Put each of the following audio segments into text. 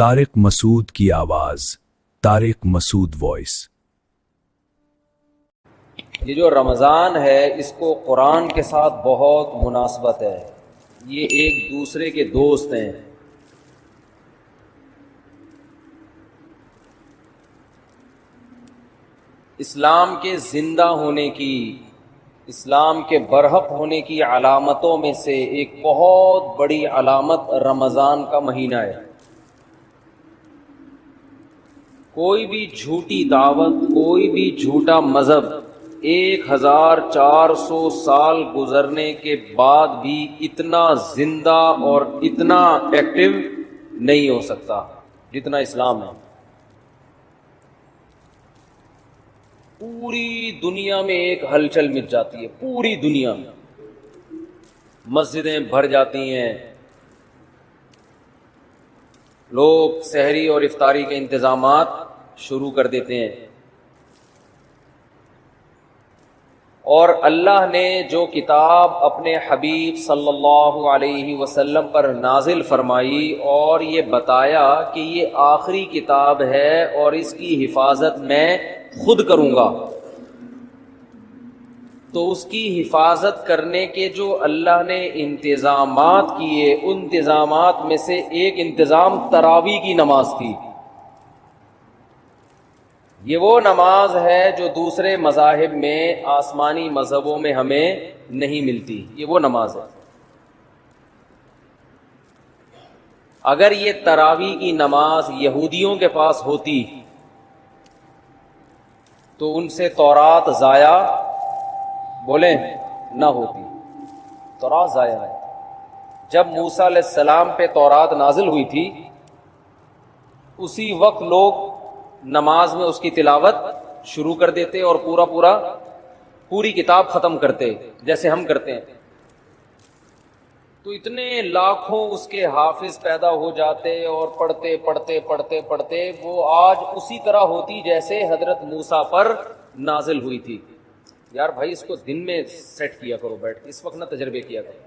طارق مسعود کی آواز، طارق مسعود وائس۔ یہ جو رمضان ہے اس کو قرآن کے ساتھ بہت مناسبت ہے، یہ ایک دوسرے کے دوست ہیں۔ اسلام کے زندہ ہونے کی، اسلام کے برحق ہونے کی علامتوں میں سے ایک بہت بڑی علامت رمضان کا مہینہ ہے۔ کوئی بھی جھوٹی دعوت، کوئی بھی جھوٹا مذہب 1400 سال گزرنے کے بعد بھی اتنا زندہ اور اتنا ایکٹیو نہیں ہو سکتا جتنا اسلام ہے۔ پوری دنیا میں ایک ہلچل مچ جاتی ہے، پوری دنیا میں مسجدیں بھر جاتی ہیں، لوگ سحری اور افطاری کے انتظامات شروع کر دیتے ہیں، اور اللہ نے جو کتاب اپنے حبیب صلی اللہ علیہ وسلم پر نازل فرمائی اور یہ بتایا کہ یہ آخری کتاب ہے اور اس کی حفاظت میں خود کروں گا، تو اس کی حفاظت کرنے کے جو اللہ نے انتظامات کیے، ان انتظامات میں سے ایک انتظام تراویح کی نماز تھی۔ یہ وہ نماز ہے جو دوسرے مذاہب میں، آسمانی مذہبوں میں ہمیں نہیں ملتی، یہ وہ نماز ہے۔ اگر یہ تراویح کی نماز یہودیوں کے پاس ہوتی تو ان سے تورات ضائع بولیں نہ ہوتی، تورات ضائع ہے۔ جب موسیٰ علیہ السلام پہ تورات نازل ہوئی تھی، اسی وقت لوگ نماز میں اس کی تلاوت شروع کر دیتے اور پوری کتاب ختم کرتے جیسے ہم کرتے ہیں، تو اتنے لاکھوں اس کے حافظ پیدا ہو جاتے اور پڑھتے پڑھتے پڑھتے پڑھتے وہ آج اسی طرح ہوتی جیسے حضرت موسیٰ پر نازل ہوئی تھی۔ یار بھائی اس کو دن میں سیٹ کیا کرو، بیٹھ اس وقت نہ تجربے کیا کرو،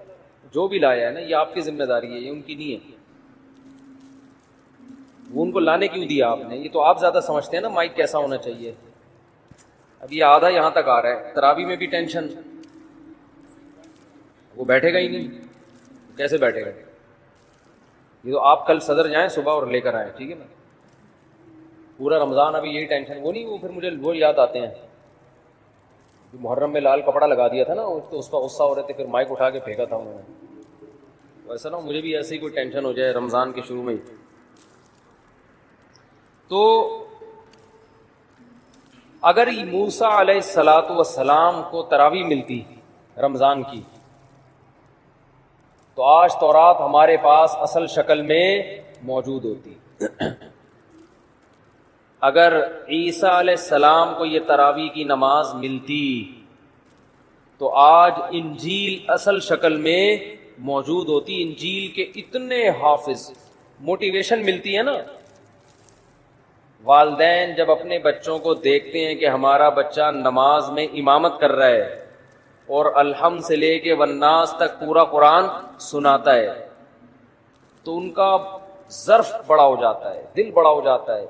جو بھی لایا ہے نا یہ آپ کی ذمہ داری ہے، یہ ان کی نہیں ہے۔ وہ ان کو لانے کیوں دیا آپ نے؟ یہ تو آپ زیادہ سمجھتے ہیں نا مائک کیسا ہونا چاہیے۔ اب یہ آدھا یہاں تک آ رہا ہے، تراویح میں بھی ٹینشن، وہ بیٹھے گا ہی نہیں، کیسے بیٹھے گا؟ یہ تو آپ کل صدر جائیں صبح اور لے کر آئیں، ٹھیک ہے نا؟ پورا رمضان ابھی یہی ٹینشن، وہ نہیں، وہ پھر مجھے وہ یاد آتے ہیں محرم میں لال کپڑا لگا دیا تھا نا، تو اس پر غصہ ہو رہے تھے، پھر مائک اٹھا کے پھینکا تھا انہوں نے۔ ویسا نہ مجھے بھی ایسے ہی کوئی ٹینشن ہو جائے رمضان کے شروع میں ہی۔ تو اگر موسیٰ علیہ الصلاۃ والسلام کو تراویح ملتی رمضان کی، تو آج تورات ہمارے پاس اصل شکل میں موجود ہوتی۔ اگر عیسیٰ علیہ السلام کو یہ تراویح کی نماز ملتی تو آج انجیل اصل شکل میں موجود ہوتی۔ انجیل کے اتنے حافظ، موٹیویشن ملتی ہے نا۔ والدین جب اپنے بچوں کو دیکھتے ہیں کہ ہمارا بچہ نماز میں امامت کر رہا ہے اور الحمد سے لے کے والناس تک پورا قرآن سناتا ہے، تو ان کا ظرف بڑا ہو جاتا ہے، دل بڑا ہو جاتا ہے۔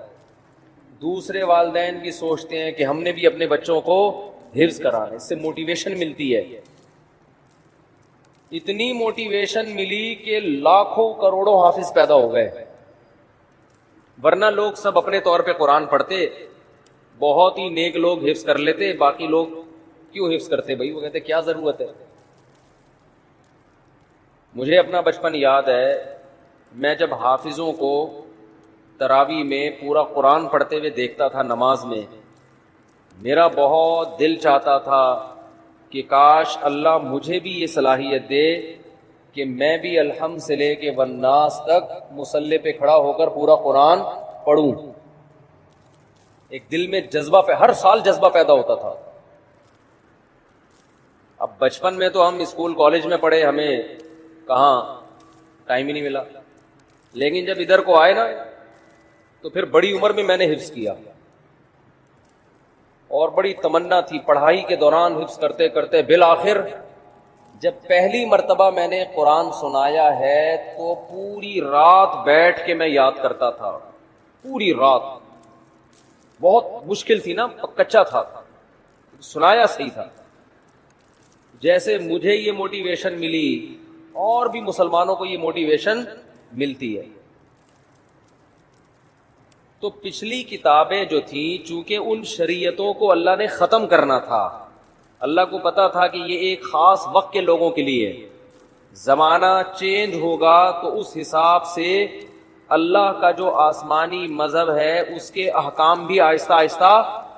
دوسرے والدین بھی سوچتے ہیں کہ ہم نے بھی اپنے بچوں کو حفظ کرانا، اس سے موٹیویشن ملتی ہے۔ اتنی موٹیویشن ملی کہ لاکھوں کروڑوں حافظ پیدا ہو گئے، ورنہ لوگ سب اپنے طور پہ قرآن پڑھتے، بہت ہی نیک لوگ حفظ کر لیتے، باقی لوگ کیوں حفظ کرتے بھائی؟ وہ کہتے کیا ضرورت ہے۔ مجھے اپنا بچپن یاد ہے، میں جب حافظوں کو تراویح میں پورا قرآن پڑھتے ہوئے دیکھتا تھا نماز میں، میرا بہت دل چاہتا تھا کہ کاش اللہ مجھے بھی یہ صلاحیت دے کہ میں بھی الحمد سے لے کے والناس تک مصلی پہ کھڑا ہو کر پورا قرآن پڑھوں۔ ایک دل میں جذبہ ہر سال جذبہ پیدا ہوتا تھا۔ اب بچپن میں تو ہم اسکول کالج میں پڑھے، ہمیں کہاں ٹائم ہی نہیں ملا، لیکن جب ادھر کو آئے نا تو پھر بڑی عمر میں میں نے حفظ کیا، اور بڑی تمنا تھی، پڑھائی کے دوران حفظ کرتے کرتے بالآخر جب پہلی مرتبہ میں نے قرآن سنایا ہے تو پوری رات بیٹھ کے میں یاد کرتا تھا، پوری رات. بہت مشکل تھی نا، کچا تھا، سنایا صحیح تھا. جیسے مجھے یہ موٹیویشن ملی اور بھی مسلمانوں کو یہ موٹیویشن ملتی ہے. تو پچھلی کتابیں جو تھیں، چونکہ ان شریعتوں کو اللہ نے ختم کرنا تھا، اللہ کو پتا تھا کہ یہ ایک خاص وقت کے لوگوں کے لیے، زمانہ چینج ہوگا تو اس حساب سے اللہ کا جو آسمانی مذہب ہے اس کے احکام بھی آہستہ آہستہ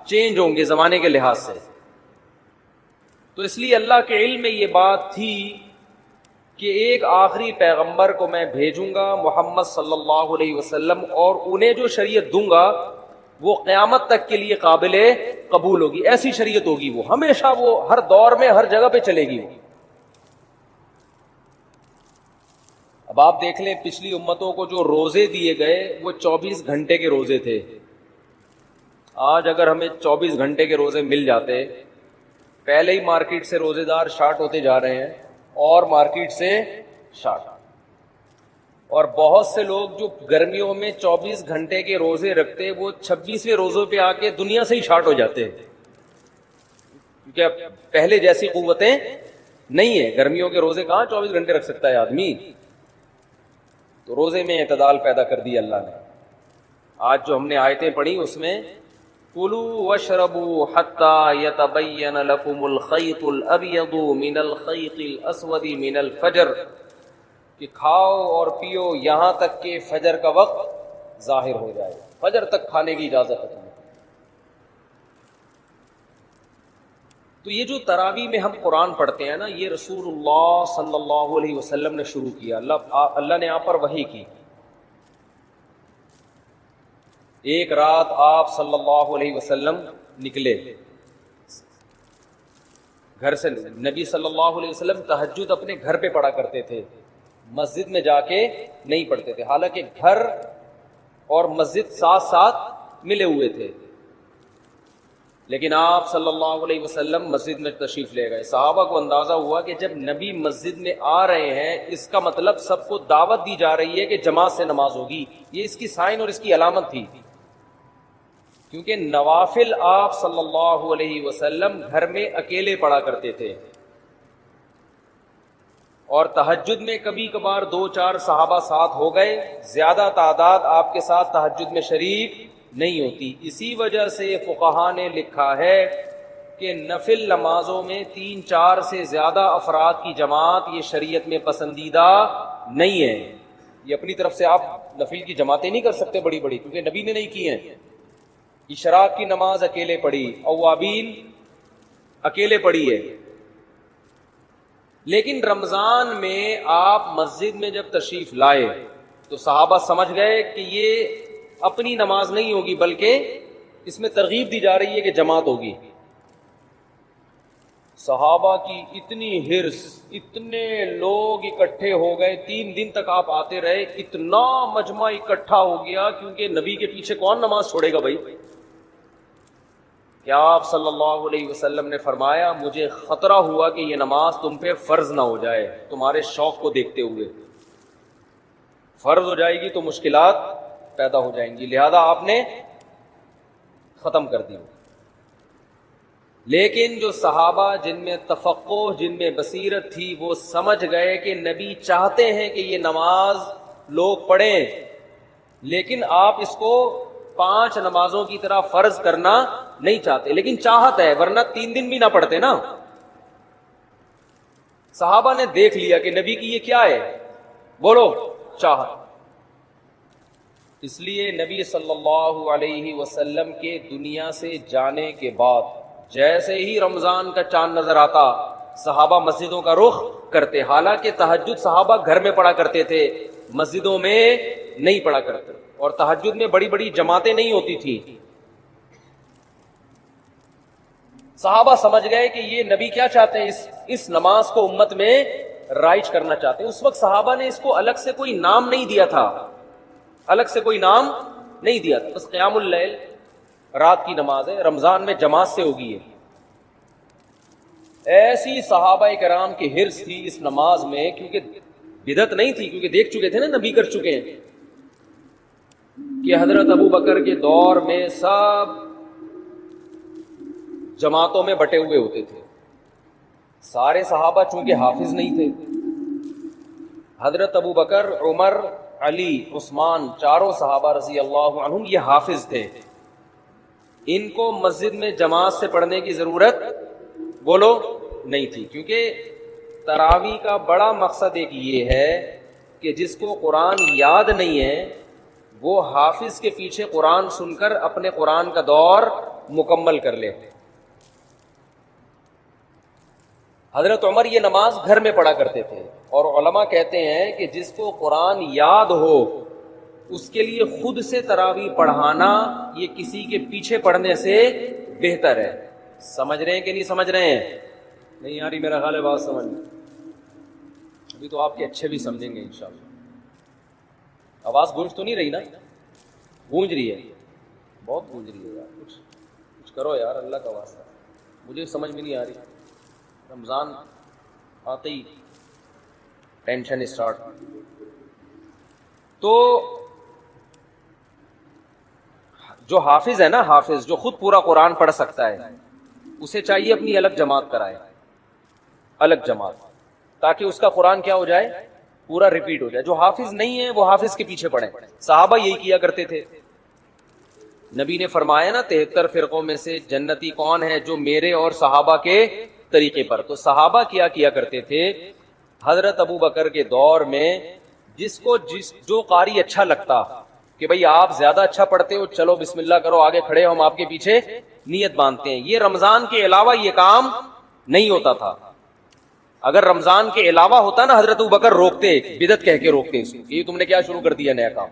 چینج ہوں گے زمانے کے لحاظ سے. تو اس لیے اللہ کے علم میں یہ بات تھی کہ ایک آخری پیغمبر کو میں بھیجوں گا، محمد صلی اللہ علیہ وسلم، اور انہیں جو شریعت دوں گا وہ قیامت تک کے لیے قابل قبول ہوگی. ایسی شریعت ہوگی، وہ ہمیشہ، وہ ہر دور میں ہر جگہ پہ چلے گی. اب آپ دیکھ لیں پچھلی امتوں کو جو روزے دیے گئے وہ 24 گھنٹے کے روزے تھے. آج اگر ہمیں 24 گھنٹے کے روزے مل جاتے، پہلے ہی مارکیٹ سے روزے دار شارٹ ہوتے جا رہے ہیں اور مارکیٹ سے شارٹ. اور بہت سے لوگ جو گرمیوں میں 24 گھنٹے کے روزے رکھتے وہ 26ویں روزوں پہ آ کے دنیا سے ہی شارٹ ہو جاتے ہیں، کیونکہ اب پہلے جیسی قوتیں نہیں ہیں. گرمیوں کے روزے کہاں 24 گھنٹے رکھ سکتا ہے آدمی؟ تو روزے میں اعتدال پیدا کر دی اللہ نے. آج جو ہم نے آیتیں پڑھی اس میں کُلُوا وَاشْرَبُوا حَتَّى يَتَبَيَّنَ لَكُمُ الْخَيْطُ الْأَبْيَضُ مِنَ الْخَيْطِ الْأَسْوَدِ مِنَ الْفَجْرِ، کہ کھاؤ اور پیو یہاں تک کہ فجر کا وقت ظاہر ہو جائے. فجر تک کھانے کی اجازت ہے. تو یہ جو تراویح میں ہم قرآن پڑھتے ہیں نا، یہ رسول اللہ صلی اللہ علیہ وسلم نے شروع کیا. اللہ نے آپ پر وحی کی. ایک رات آپ صلی اللہ علیہ وسلم نکلے گھر سے. نبی صلی اللہ علیہ وسلم تہجد اپنے گھر پہ پڑھا کرتے تھے، مسجد میں جا کے نہیں پڑھتے تھے. حالانکہ گھر اور مسجد ساتھ ساتھ ملے ہوئے تھے، لیکن آپ صلی اللہ علیہ وسلم مسجد میں تشریف لے گئے. صحابہ کو اندازہ ہوا کہ جب نبی مسجد میں آ رہے ہیں اس کا مطلب سب کو دعوت دی جا رہی ہے کہ جماعت سے نماز ہوگی. یہ اس کی سائن اور اس کی علامت تھی، کیونکہ نوافل آپ صلی اللہ علیہ وسلم گھر میں اکیلے پڑھا کرتے تھے، اور تہجد میں کبھی کبھار 2-4 صحابہ ساتھ ہو گئے، زیادہ تعداد آپ کے ساتھ تہجد میں شریک نہیں ہوتی. اسی وجہ سے فقہا نے لکھا ہے کہ نفل نمازوں میں 3-4 سے زیادہ افراد کی جماعت یہ شریعت میں پسندیدہ نہیں ہے. یہ اپنی طرف سے آپ نفل کی جماعتیں نہیں کر سکتے بڑی بڑی، کیونکہ نبی نے نہیں کی ہیں. اشراق کی نماز اکیلے پڑھی، اوابین اکیلے پڑھی ہے. لیکن رمضان میں آپ مسجد میں جب تشریف لائے تو صحابہ سمجھ گئے کہ یہ اپنی نماز نہیں ہوگی بلکہ اس میں ترغیب دی جا رہی ہے کہ جماعت ہوگی. صحابہ کی اتنی ہرس، اتنے لوگ اکٹھے ہو گئے، 3 دن تک آپ آتے رہے، اتنا مجمع اکٹھا ہو گیا، کیونکہ نبی کے پیچھے کون نماز چھوڑے گا بھائی. کہ آپ صلی اللہ علیہ وسلم نے فرمایا مجھے خطرہ ہوا کہ یہ نماز تم پہ فرض نہ ہو جائے، تمہارے شوق کو دیکھتے ہوئے فرض ہو جائے گی تو مشکلات پیدا ہو جائیں گی، لہذا آپ نے ختم کر دی. لیکن جو صحابہ جن میں تفقہ، جن میں بصیرت تھی، وہ سمجھ گئے کہ نبی چاہتے ہیں کہ یہ نماز لوگ پڑھیں، لیکن آپ اس کو 5 نمازوں کی طرح فرض کرنا نہیں چاہتے، لیکن چاہت ہے، ورنہ 3 دن بھی نہ پڑھتے نا. صحابہ نے دیکھ لیا کہ نبی کی یہ کیا ہے، بولو چاہت. اس لیے نبی صلی اللہ علیہ وسلم کے دنیا سے جانے کے بعد جیسے ہی رمضان کا چاند نظر آتا صحابہ مسجدوں کا رخ کرتے. حالانکہ تہجد صحابہ گھر میں پڑھا کرتے تھے، مسجدوں میں نہیں پڑھا کرتے، اور تہجد میں بڑی بڑی جماعتیں نہیں ہوتی تھیں. صحابہ سمجھ گئے کہ یہ نبی کیا چاہتے ہیں، اس نماز کو امت میں رائج کرنا چاہتے ہیں. اس وقت صحابہ نے اس کو الگ سے کوئی نام نہیں دیا تھا، الگ سے کوئی نام نہیں دیا تھا، بس قیام اللیل رات کی نماز ہے، رمضان میں جماعت سے ہوگی. ایسی صحابہ کرام کی حرص تھی اس نماز میں، کیونکہ بدعت نہیں تھی، کیونکہ دیکھ چکے تھے نا نبی کر چکے ہیں، کہ حضرت ابو بکر کے دور میں سب جماعتوں میں بٹے ہوئے ہوتے تھے. سارے صحابہ چونکہ حافظ نہیں تھے، حضرت ابو بکر، عمر، علی، عثمان، چاروں صحابہ رضی اللہ عنہم یہ حافظ تھے. ان کو مسجد میں جماعت سے پڑھنے کی ضرورت بولو نہیں تھی، کیونکہ تراویح کا بڑا مقصد ایک یہ ہے کہ جس کو قرآن یاد نہیں ہے وہ حافظ کے پیچھے قرآن سن کر اپنے قرآن کا دور مکمل کر لے. حضرت عمر یہ نماز گھر میں پڑھا کرتے تھے، اور علماء کہتے ہیں کہ جس کو قرآن یاد ہو اس کے لیے خود سے تراویح پڑھانا یہ کسی کے پیچھے پڑھنے سے بہتر ہے. سمجھ رہے ہیں کہ نہیں سمجھ رہے ہیں؟ نہیں یاری میرا خیال ہے بات سمجھ میں. ابھی تو آپ کے اچھے بھی سمجھیں گے انشاءاللہ. آواز گونج تو نہیں رہی نا؟ گونج رہی ہے، بہت گونج رہی ہے یار. کچھ کرو یار اللہ کا واسطہ، مجھے سمجھ میں نہیں آ رہی. رمضان آتے ہی ٹینشن اسٹارٹ. تو جو حافظ ہے نا، حافظ جو خود پورا قرآن پڑھ سکتا ہے، اسے چاہیے اپنی الگ جماعت کرائے، الگ جماعت، تاکہ اس کا قرآن کیا ہو جائے، پورا ریپیٹ ہو جائے. جو حافظ نہیں ہے وہ حافظ کے پیچھے پڑھیں. صحابہ یہی کیا کرتے تھے. نبی نے فرمایا نا 73 فرقوں میں سے جنتی کون ہے؟ جو میرے اور صحابہ کے طریقے پر. تو صحابہ کیا کرتے تھے. حضرت ابو بکر کے دور میں جس کو جو قاری اچھا لگتا کہ بھئی آپ زیادہ اچھا پڑھتے ہو، چلو بسم اللہ کرو، آگے کھڑے ہو، ہم آپ کے پیچھے نیت باندھتے ہیں. یہ رمضان کے علاوہ یہ کام نہیں ہوتا تھا. اگر رمضان کے علاوہ ہوتا نا، حضرت ابو بکر روکتے، بدعت کہہ کے روکتے، یہ تم نے کیا شروع کر دیا نیا کام.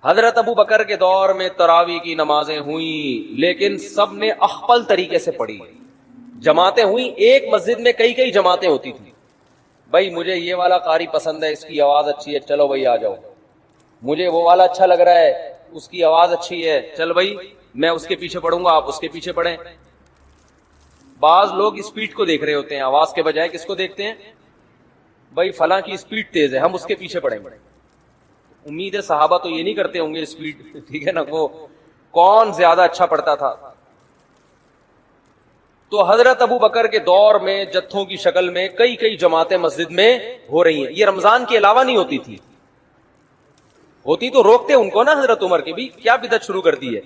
حضرت ابو بکر کے دور میں تراویح کی نمازیں ہوئیں، لیکن سب نے اخپل طریقے سے پڑھی. جماعتیں ہوئیں، ایک مسجد میں کئی جماعتیں ہوتی تھی. بھائی مجھے یہ والا قاری پسند ہے، اس کی آواز اچھی ہے، چلو بھائی آ جاؤ. مجھے وہ والا اچھا لگ رہا ہے، اس کی آواز اچھی ہے، چل بھائی میں اس کے پیچھے پڑھوں گا، آپ اس کے پیچھے پڑھیں. بعض لوگ اسپیڈ کو دیکھ رہے ہوتے ہیں، آواز کے بجائے کس کو دیکھتے ہیں؟ بھائی فلاں کی اسپیڈ تیز ہے، ہم اس کے پیچھے پڑھیں گے. امید ہے صحابہ تو یہ نہیں کرتے ہوں گے اسپیڈ، ٹھیک ہے نا، وہ کون زیادہ اچھا پڑھتا تھا. تو حضرت ابو بکر کے دور میں جتھوں کی شکل میں کئی جماعتیں مسجد میں ہو رہی ہیں. یہ رمضان کے علاوہ نہیں ہوتی تھی، ہوتی تو روکتے ان کو نا حضرت عمر کے بھی، کیا بدعت شروع کر دی ہے.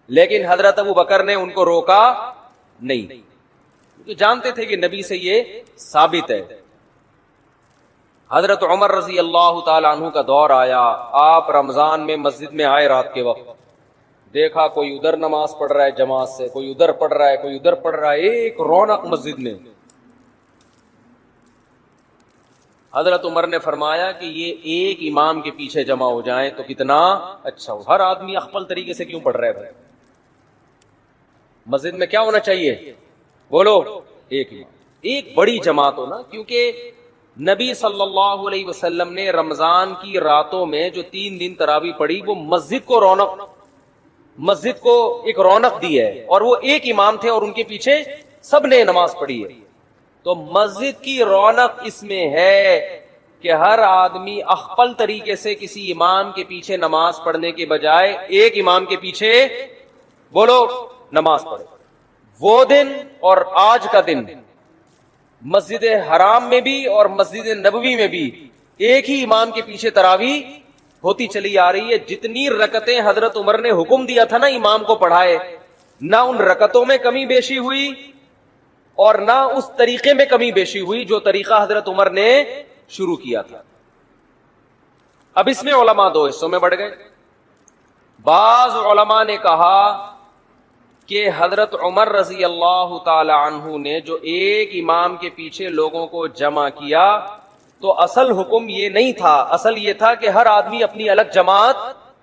لیکن حضرت ابو بکر نے ان کو روکا نہیں، کیونکہ جانتے تھے کہ نبی سے یہ ثابت ہے. حضرت عمر رضی اللہ تعالی عنہ کا دور آیا. آپ رمضان میں مسجد میں آئے رات کے وقت، دیکھا کوئی ادھر نماز پڑھ رہا ہے جماعت سے، کوئی ادھر پڑھ رہا ہے، کوئی ادھر پڑھ رہا ہے، ایک رونق مسجد میں. حضرت عمر نے فرمایا کہ یہ ایک امام کے پیچھے جمع ہو جائیں تو کتنا اچھا ہو. ہر آدمی اخپل طریقے سے کیوں پڑھ رہا ہے بھائی؟ مسجد میں کیا ہونا چاہیے؟ بولو ایک امام، ایک بڑی جماعت ہو نا. کیونکہ نبی صلی اللہ علیہ وسلم نے رمضان کی راتوں میں جو 3 دن تراویح پڑھی، وہ مسجد کو ایک رونق دی ہے، اور وہ ایک امام تھے اور ان کے پیچھے سب نے نماز پڑھی ہے. تو مسجد کی رونق اس میں ہے کہ ہر آدمی اخپل طریقے سے کسی امام کے پیچھے نماز پڑھنے کے بجائے ایک امام کے پیچھے بولو نماز پڑھے. وہ دن اور آج کا دن مسجد حرام میں بھی اور مسجد نبوی میں بھی ایک ہی امام کے پیچھے تراویح ہوتی چلی آ رہی ہے. جتنی رکعتیں حضرت عمر نے حکم دیا تھا نا امام کو پڑھائے، نہ ان رکعتوں میں کمی بیشی ہوئی اور نہ اس طریقے میں کمی بیشی ہوئی جو طریقہ حضرت عمر نے شروع کیا تھا. اب اس میں علماء 2 حصوں میں بڑھ گئے. بعض علماء نے کہا کہ حضرت عمر رضی اللہ تعالی عنہ نے جو ایک امام کے پیچھے لوگوں کو جمع کیا تو اصل حکم یہ نہیں تھا، اصل یہ تھا کہ ہر آدمی اپنی الگ جماعت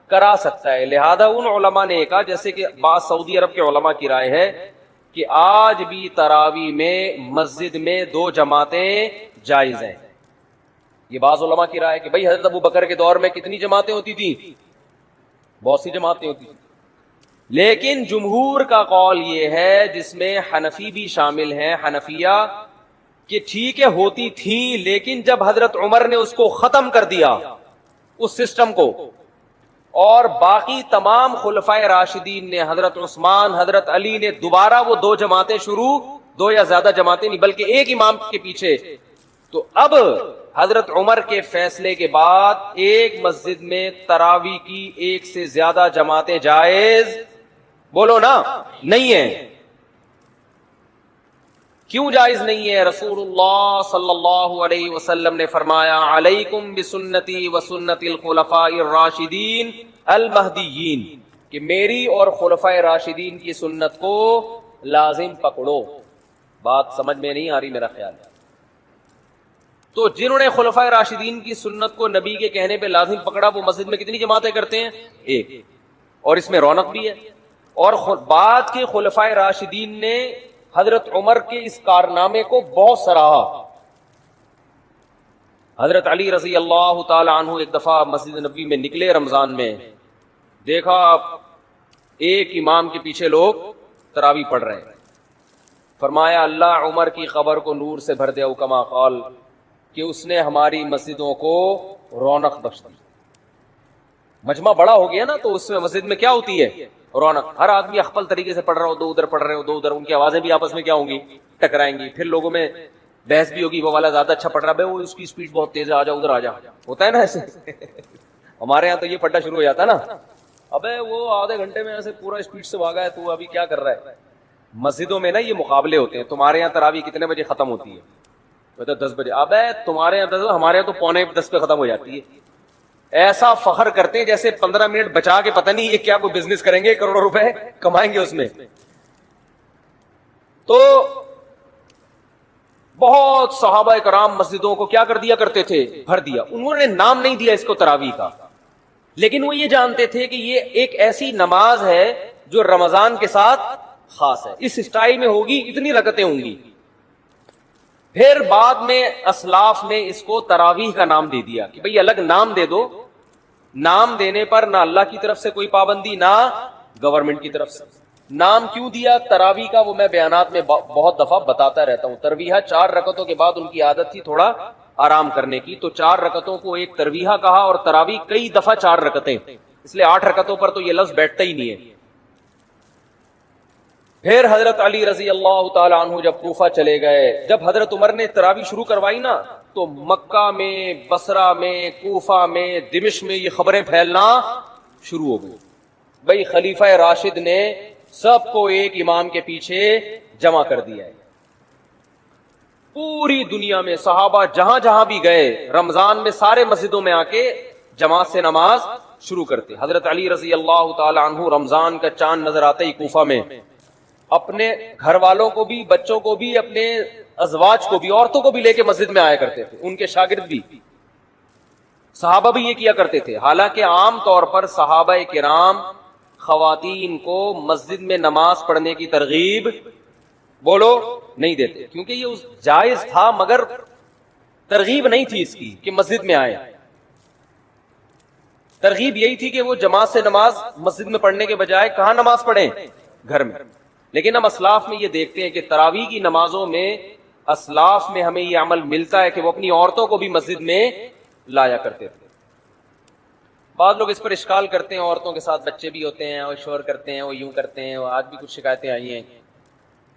کرا سکتا ہے. لہذا ان علماء نے کہا، جیسے کہ بعض سعودی عرب کے علماء کی رائے ہے کہ آج بھی تراویح میں مسجد میں 2 جماعتیں جائز ہیں. یہ بعض علماء کی رائے ہے کہ بھئی حضرت ابو بکر کے دور میں کتنی جماعتیں ہوتی تھیں؟ بہت سی جماعتیں ہوتی تھیں. لیکن جمہور کا قول یہ ہے جس میں حنفی بھی شامل ہیں، حنفیہ، کہ ٹھیک ہے ہوتی تھی لیکن جب حضرت عمر نے اس کو ختم کر دیا اس سسٹم کو، اور باقی تمام خلفائے راشدین نے، حضرت عثمان، حضرت علی نے دوبارہ وہ دو جماعتیں شروع، دو یا زیادہ جماعتیں نہیں بلکہ ایک امام کے پیچھے، تو اب حضرت عمر کے فیصلے کے بعد ایک مسجد میں تراویح کی ایک سے زیادہ جماعتیں جائز، بولو نا، نہیں ہے۔ کیوں جائز نہیں ہے؟ رسول اللہ صلی اللہ علیہ وسلم نے فرمایا علیکم بسنتی وسنت الخلفاء الراشدین المہدیین، کہ میری اور خلفائے راشدین کی سنت کو لازم پکڑو۔ بات سمجھ میں نہیں آ رہی میرا خیال ہے۔ تو جنہوں نے خلفائے راشدین کی سنت کو نبی کے کہنے پہ لازم پکڑا وہ مسجد میں کتنی جماعتیں کرتے ہیں؟ ایک، اور اس میں رونق بھی ہے۔ اور بعد کے خلفائے راشدین نے حضرت عمر کے اس کارنامے کو بہت سراہا۔ حضرت علی رضی اللہ تعالی عنہ ایک دفعہ مسجد نبوی میں نکلے رمضان میں، دیکھا ایک امام کے پیچھے لوگ تراویح پڑھ رہے ہیں، فرمایا اللہ عمر کی قبر کو نور سے بھر دے، او کما قال، کہ اس نے ہماری مسجدوں کو رونق بخش دی۔ مجمع بڑا ہو گیا نا تو اس میں مسجد میں کیا ہوتی ہے؟ رونق۔ ہر آدمی اخپل طریقے سے پڑھ رہا ہو، دو ادھر پڑھ رہے ہو، دو ادھر، ان کی آوازیں بھی آپس میں کیا ہوں گی؟ ٹکرائیں گی، پھر لوگوں میں بحث بھی ہوگی، وہ والا زیادہ اچھا پڑھ رہا ہے، وہ اس کی سپیڈ بہت تیز ہے، آ جاؤ ادھر آ جا، ہوتا ہے نا ایسے۔ ہمارے یہاں تو یہ پڑھنا شروع ہو جاتا ہے نا، ابے وہ آدھے گھنٹے میں ایسے پورا اسپیڈ سے بھاگا ہے، تو ابھی کیا کر رہا ہے؟ مسجدوں میں نا یہ مقابلے ہوتے ہیں، تمہارے یہاں تراویح کتنے بجے ختم ہوتی ہے؟ تو 10 بجے۔ ابے تمہارے یہاں 10، ہمارے یہاں تو 9:45 پہ ختم ہو جاتی ہے۔ ایسا فخر کرتے ہیں جیسے 15 منٹ بچا کے پتہ نہیں یہ کیا کوئی بزنس کریں گے، کروڑوں روپے کمائیں گے اس میں۔ تو بہت صحابہ کرام مسجدوں کو کیا کر دیا کرتے تھے؟ بھر دیا۔ انہوں نے نام نہیں دیا اس کو تراویح کا، لیکن وہ یہ جانتے تھے کہ یہ ایک ایسی نماز ہے جو رمضان کے ساتھ خاص ہے، اس اسٹائل میں ہوگی، اتنی رکعتیں ہوں گی۔ پھر بعد میں اسلاف نے اس کو تراویح کا نام دے دیا کہ بھئی الگ نام دے دو۔ نام دینے پر نہ اللہ کی طرف سے کوئی پابندی نہ گورنمنٹ کی طرف سے۔ نام کیوں دیا تراویح کا وہ میں بیانات میں بہت دفعہ بتاتا رہتا ہوں۔ ترویحہ 4 رکعتوں کے بعد ان کی عادت تھی تھوڑا آرام کرنے کی، تو 4 رکعتوں کو ایک ترویحہ کہا، اور تراویح کئی دفعہ 4 رکعتیں، اس لیے 8 رکعتوں پر تو یہ لفظ بیٹھتا ہی نہیں ہے۔ پھر حضرت علی رضی اللہ تعالی عنہ جب کوفہ چلے گئے، جب حضرت عمر نے تراویح شروع کروائی نا، تو مکہ میں، بصرہ میں، کوفہ میں، دمشق میں یہ خبریں پھیلنا شروع ہو گئی، بھئی خلیفہ راشد نے سب کو ایک امام کے پیچھے جمع کر دیا ہے۔ پوری دنیا میں صحابہ جہاں جہاں بھی گئے رمضان میں سارے مسجدوں میں آ کے جماعت سے نماز شروع کرتے۔ حضرت علی رضی اللہ تعالی عنہ رمضان کا چاند نظر آتے ہی کوفہ میں اپنے گھر والوں کو بھی، بچوں کو بھی، اپنے ازواج کو بھی، عورتوں کو بھی لے کے مسجد میں آیا کرتے تھے، ان کے شاگرد بھی، صحابہ بھی یہ کیا کرتے تھے۔ حالانکہ عام طور پر صحابہ کرام خواتین کو مسجد میں نماز پڑھنے کی ترغیب بولو نہیں دیتے، کیونکہ یہ جائز تھا مگر ترغیب نہیں تھی اس کی کہ مسجد میں آئے۔ ترغیب یہی تھی کہ وہ جماعت سے نماز مسجد میں پڑھنے کے بجائے کہاں نماز پڑھیں؟ گھر میں۔ لیکن ہم اسلاف میں یہ دیکھتے ہیں کہ تراویح کی نمازوں میں اسلاف میں ہمیں یہ عمل ملتا ہے کہ وہ اپنی عورتوں کو بھی مسجد میں لایا کرتے تھے۔ بعض لوگ اس پر اشکال کرتے ہیں، عورتوں کے ساتھ بچے بھی ہوتے ہیں، وہ شور کرتے ہیں، وہ یوں کرتے ہیں، آج بھی کچھ شکایتیں آئی ہیں۔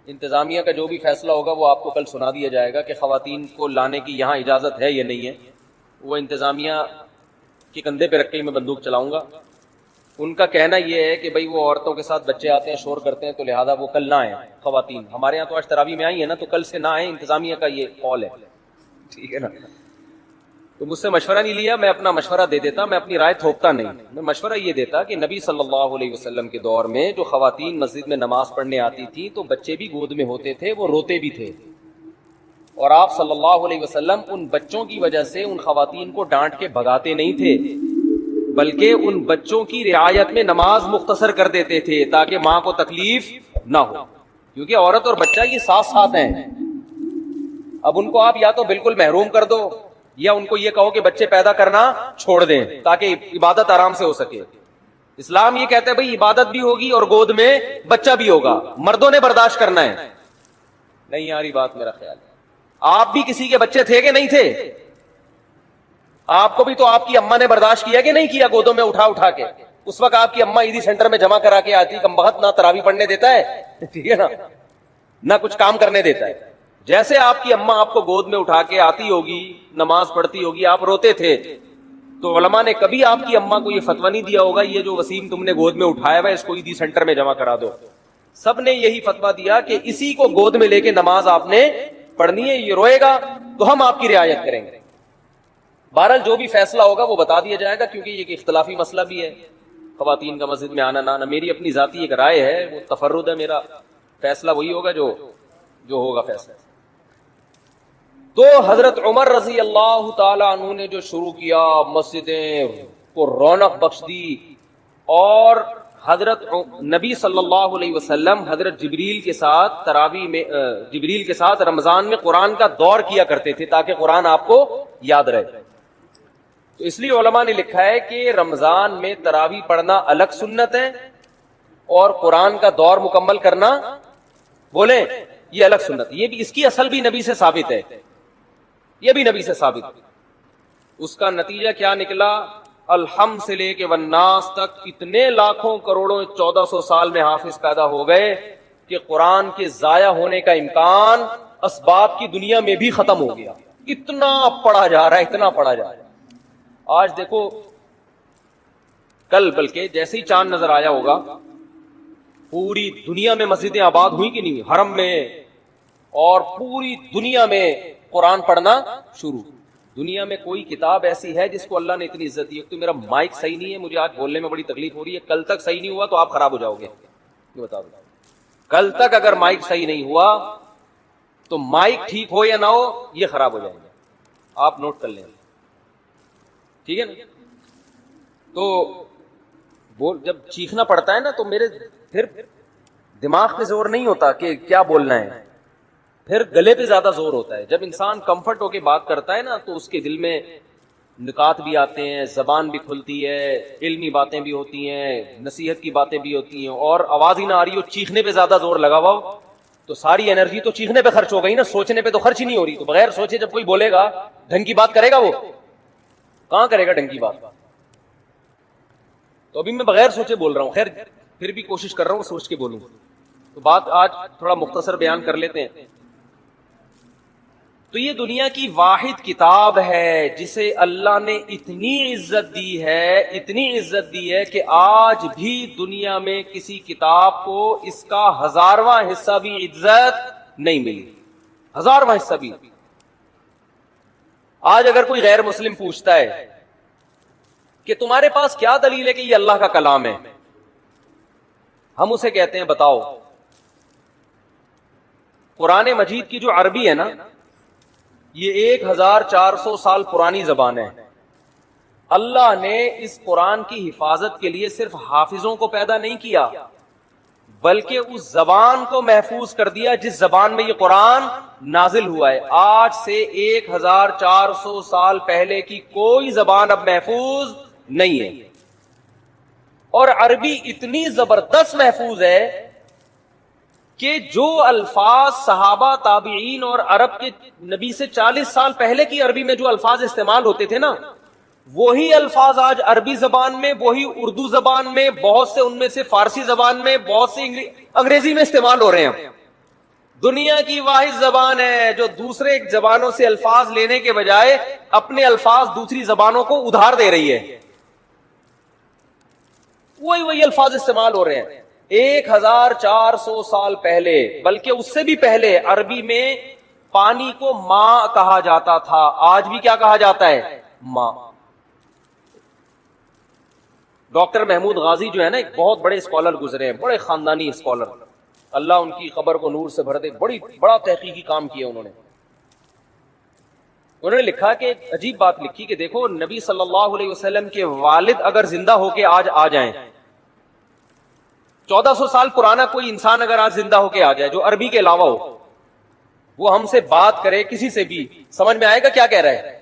انتظامیہ کا جو بھی فیصلہ ہوگا وہ آپ کو کل سنا دیا جائے گا کہ خواتین کو لانے کی یہاں اجازت ہے یا نہیں ہے، وہ انتظامیہ کے کندھے پہ رکھ کے میں بندوق چلاؤں گا۔ ان کا کہنا یہ ہے کہ بھئی وہ عورتوں کے ساتھ بچے آتے ہیں، شور کرتے ہیں، تو لہذا وہ کل نہ آئیں خواتین۔ ہمارے یہاں تو آج تراویح میں آئی ہیں نا، تو کل سے نہ آئیں، انتظامیہ کا یہ قول ہے، ٹھیک ہے نا۔ تو مجھ سے مشورہ نہیں لیا، میں اپنا مشورہ دے دیتا، میں اپنی رائے تھوپتا نہیں، میں مشورہ یہ دیتا کہ نبی صلی اللہ علیہ وسلم کے دور میں جو خواتین مسجد میں نماز پڑھنے آتی تھی تو بچے بھی گود میں ہوتے تھے، وہ روتے بھی تھے، اور آپ صلی اللہ علیہ وسلم ان بچوں کی وجہ سے ان خواتین کو ڈانٹ کے بھگاتے نہیں تھے، بلکہ ان بچوں کی رعایت میں نماز مختصر کر دیتے تھے تاکہ ماں کو تکلیف نہ ہو، کیونکہ عورت اور بچہ یہ ساتھ ساتھ ہیں۔ اب ان کو آپ یا تو بالکل محروم کر دو یا ان کو یہ کہو کہ بچے پیدا کرنا چھوڑ دیں تاکہ عبادت آرام سے ہو سکے۔ اسلام یہ کہتا ہے بھئی عبادت بھی ہوگی اور گود میں بچہ بھی ہوگا, مردوں نے برداشت کرنا ہے. نہیں یاری بات میرا خیال ہے. آپ بھی کسی کے بچے تھے کہ نہیں تھے؟ آپ کو بھی تو آپ کی اماں نے برداشت کیا کہ نہیں کیا گودوں میں اٹھا اٹھا کے؟ اس وقت آپ کی اماں عیدی سینٹر میں جمع کرا کے آتی, کم بخت نہ تراویح پڑھنے دیتا ہے, ٹھیک ہے نا, نہ کچھ کام کرنے دیتا ہے. جیسے آپ کی اماں آپ کو گود میں اٹھا کے آتی ہوگی, نماز پڑھتی ہوگی, آپ روتے تھے, تو علماء نے کبھی آپ کی اماں کو یہ فتویٰ نہیں دیا ہوگا یہ جو وسیم تم نے گود میں اٹھایا ہوا ہے اس کو عیدی سینٹر میں جمع کرا دو. سب نے یہی فتویٰ دیا کہ اسی کو گود میں لے کے نماز آپ نے پڑھنی ہے, یہ روئے گا تو ہم آپ کی رعایت کریں گے. بہرحال جو بھی فیصلہ ہوگا وہ بتا دیا جائے گا, کیونکہ یہ ایک اختلافی مسئلہ بھی ہے, خواتین کا مسجد میں آنا نہ آنا. میری اپنی ذاتی ایک رائے ہے, وہ تفرد ہے, میرا فیصلہ وہی ہوگا جو ہوگا فیصلہ. تو حضرت عمر رضی اللہ تعالی عنہ نے جو شروع کیا, مسجدیں کو رونق بخش دی, اور حضرت نبی صلی اللہ علیہ وسلم حضرت جبریل کے ساتھ تراویح میں, جبریل کے ساتھ رمضان میں قرآن کا دور کیا کرتے تھے تاکہ قرآن آپ کو یاد رہے. تو اس لیے علماء نے لکھا ہے کہ رمضان میں تراویح پڑھنا الگ سنت ہے اور قرآن کا دور مکمل کرنا, بولیں, یہ الگ سنت. یہ بھی اس کی اصل بھی نبی سے ثابت ہے, یہ بھی نبی سے ثابت ہے. اس کا نتیجہ کیا نکلا؟ الحمد سے لے کے والناس تک اتنے لاکھوں کروڑوں 1400 سال میں حافظ پیدا ہو گئے کہ قرآن کے ضائع ہونے کا امکان اسباب کی دنیا میں بھی ختم ہو گیا. اتنا پڑھا جا رہا ہے, اتنا پڑھا جا رہا ہے. آج دیکھو, کل بلکہ جیسے ہی چاند نظر آیا ہوگا پوری دنیا میں مسجدیں آباد ہوئی کہ نہیں, حرم میں, اور پوری دنیا میں قرآن پڑھنا شروع. دنیا میں کوئی کتاب ایسی ہے جس کو اللہ نے اتنی عزت دی؟ ایک تو میرا مائک صحیح نہیں ہے, مجھے آج بولنے میں بڑی تکلیف ہو رہی ہے. کل تک صحیح نہیں ہوا تو آپ خراب ہو جاؤ گے, یہ بتا دو. کل تک اگر مائک صحیح نہیں ہوا تو مائک ٹھیک ہو یا نہ ہو یہ خراب ہو جائیں گے, آپ نوٹ کر لیں, ٹھیک ہے نا. تو جب چیخنا پڑتا ہے نا تو میرے پھر دماغ پہ زور نہیں ہوتا کہ کیا بولنا ہے, پھر گلے پہ زیادہ زور ہوتا ہے. جب انسان کمفرٹ ہو کے بات کرتا ہے نا تو اس کے دل میں نکات بھی آتے ہیں, زبان بھی کھلتی ہے, علمی باتیں بھی ہوتی ہیں, نصیحت کی باتیں بھی ہوتی ہیں, اور آواز ہی نہ آ رہی ہو, چیخنے پہ زیادہ زور لگا ہوا ہو تو ساری انرجی تو چیخنے پہ خرچ ہو گئی نا, سوچنے پہ تو خرچ ہی نہیں ہو رہی. تو بغیر سوچے جب کوئی بولے گا ڈھنگ کی بات کرے گا, وہ کہاں کرے گا ڈھنگ کی بات؟ تو ابھی میں بغیر سوچے بول رہا ہوں, خیر پھر بھی کوشش کر رہا ہوں سوچ کے بولوں. تو بات آج تھوڑا مختصر بیان کر لیتے ہیں. تو یہ دنیا کی واحد کتاب ہے جسے اللہ نے اتنی عزت دی ہے, اتنی عزت دی ہے کہ آج بھی دنیا میں کسی کتاب کو اس کا 1000واں حصہ بھی عزت نہیں ملی, 1000واں حصہ بھی. آج اگر کوئی غیر مسلم پوچھتا ہے کہ تمہارے پاس کیا دلیل ہے کہ یہ اللہ کا کلام ہے, ہم اسے کہتے ہیں بتاؤ. قرآن مجید کی جو عربی ہے نا, یہ 1400 سال پرانی زبان ہے. اللہ نے اس قرآن کی حفاظت کے لیے صرف حافظوں کو پیدا نہیں کیا بلکہ اس زبان کو محفوظ کر دیا جس زبان میں یہ قرآن نازل ہوا ہے. آج سے 1400 سال پہلے کی کوئی زبان اب محفوظ نہیں ہے, اور عربی اتنی زبردست محفوظ ہے کہ جو الفاظ صحابہ, تابعین اور عرب کے نبی سے 40 سال پہلے کی عربی میں جو الفاظ استعمال ہوتے تھے نا, وہی الفاظ آج عربی زبان میں, وہی اردو زبان میں, بہت سے ان میں سے فارسی زبان میں, بہت سے انگریزی میں استعمال ہو رہے ہیں. دنیا کی واحد زبان ہے جو دوسرے زبانوں سے الفاظ لینے کے بجائے اپنے الفاظ دوسری زبانوں کو ادھار دے رہی ہے. وہی الفاظ استعمال ہو رہے ہیں. 1400 سال پہلے, بلکہ اس سے بھی پہلے, عربی میں پانی کو ماں کہا جاتا تھا. آج بھی کیا کہا جاتا ہے؟ ماں. ڈاکٹر محمود غازی جو ہے نا, ایک بہت بڑے اسکالر گزرے ہیں, بڑے خاندانی اسکالر, اللہ ان کی قبر کو نور سے بھر دے. بڑا تحقیقی کام کیا انہوں نے لکھا کہ ایک عجیب بات لکھی کہ دیکھو, نبی صلی اللہ علیہ وسلم کے والد اگر زندہ ہو کے آج آ جائیں, 1400 سال پرانا کوئی انسان اگر آج زندہ ہو کے آ جائے جو عربی کے علاوہ ہو, وہ ہم سے بات کرے کسی سے بھی, سمجھ میں آئے گا کیا کہہ رہا ہے؟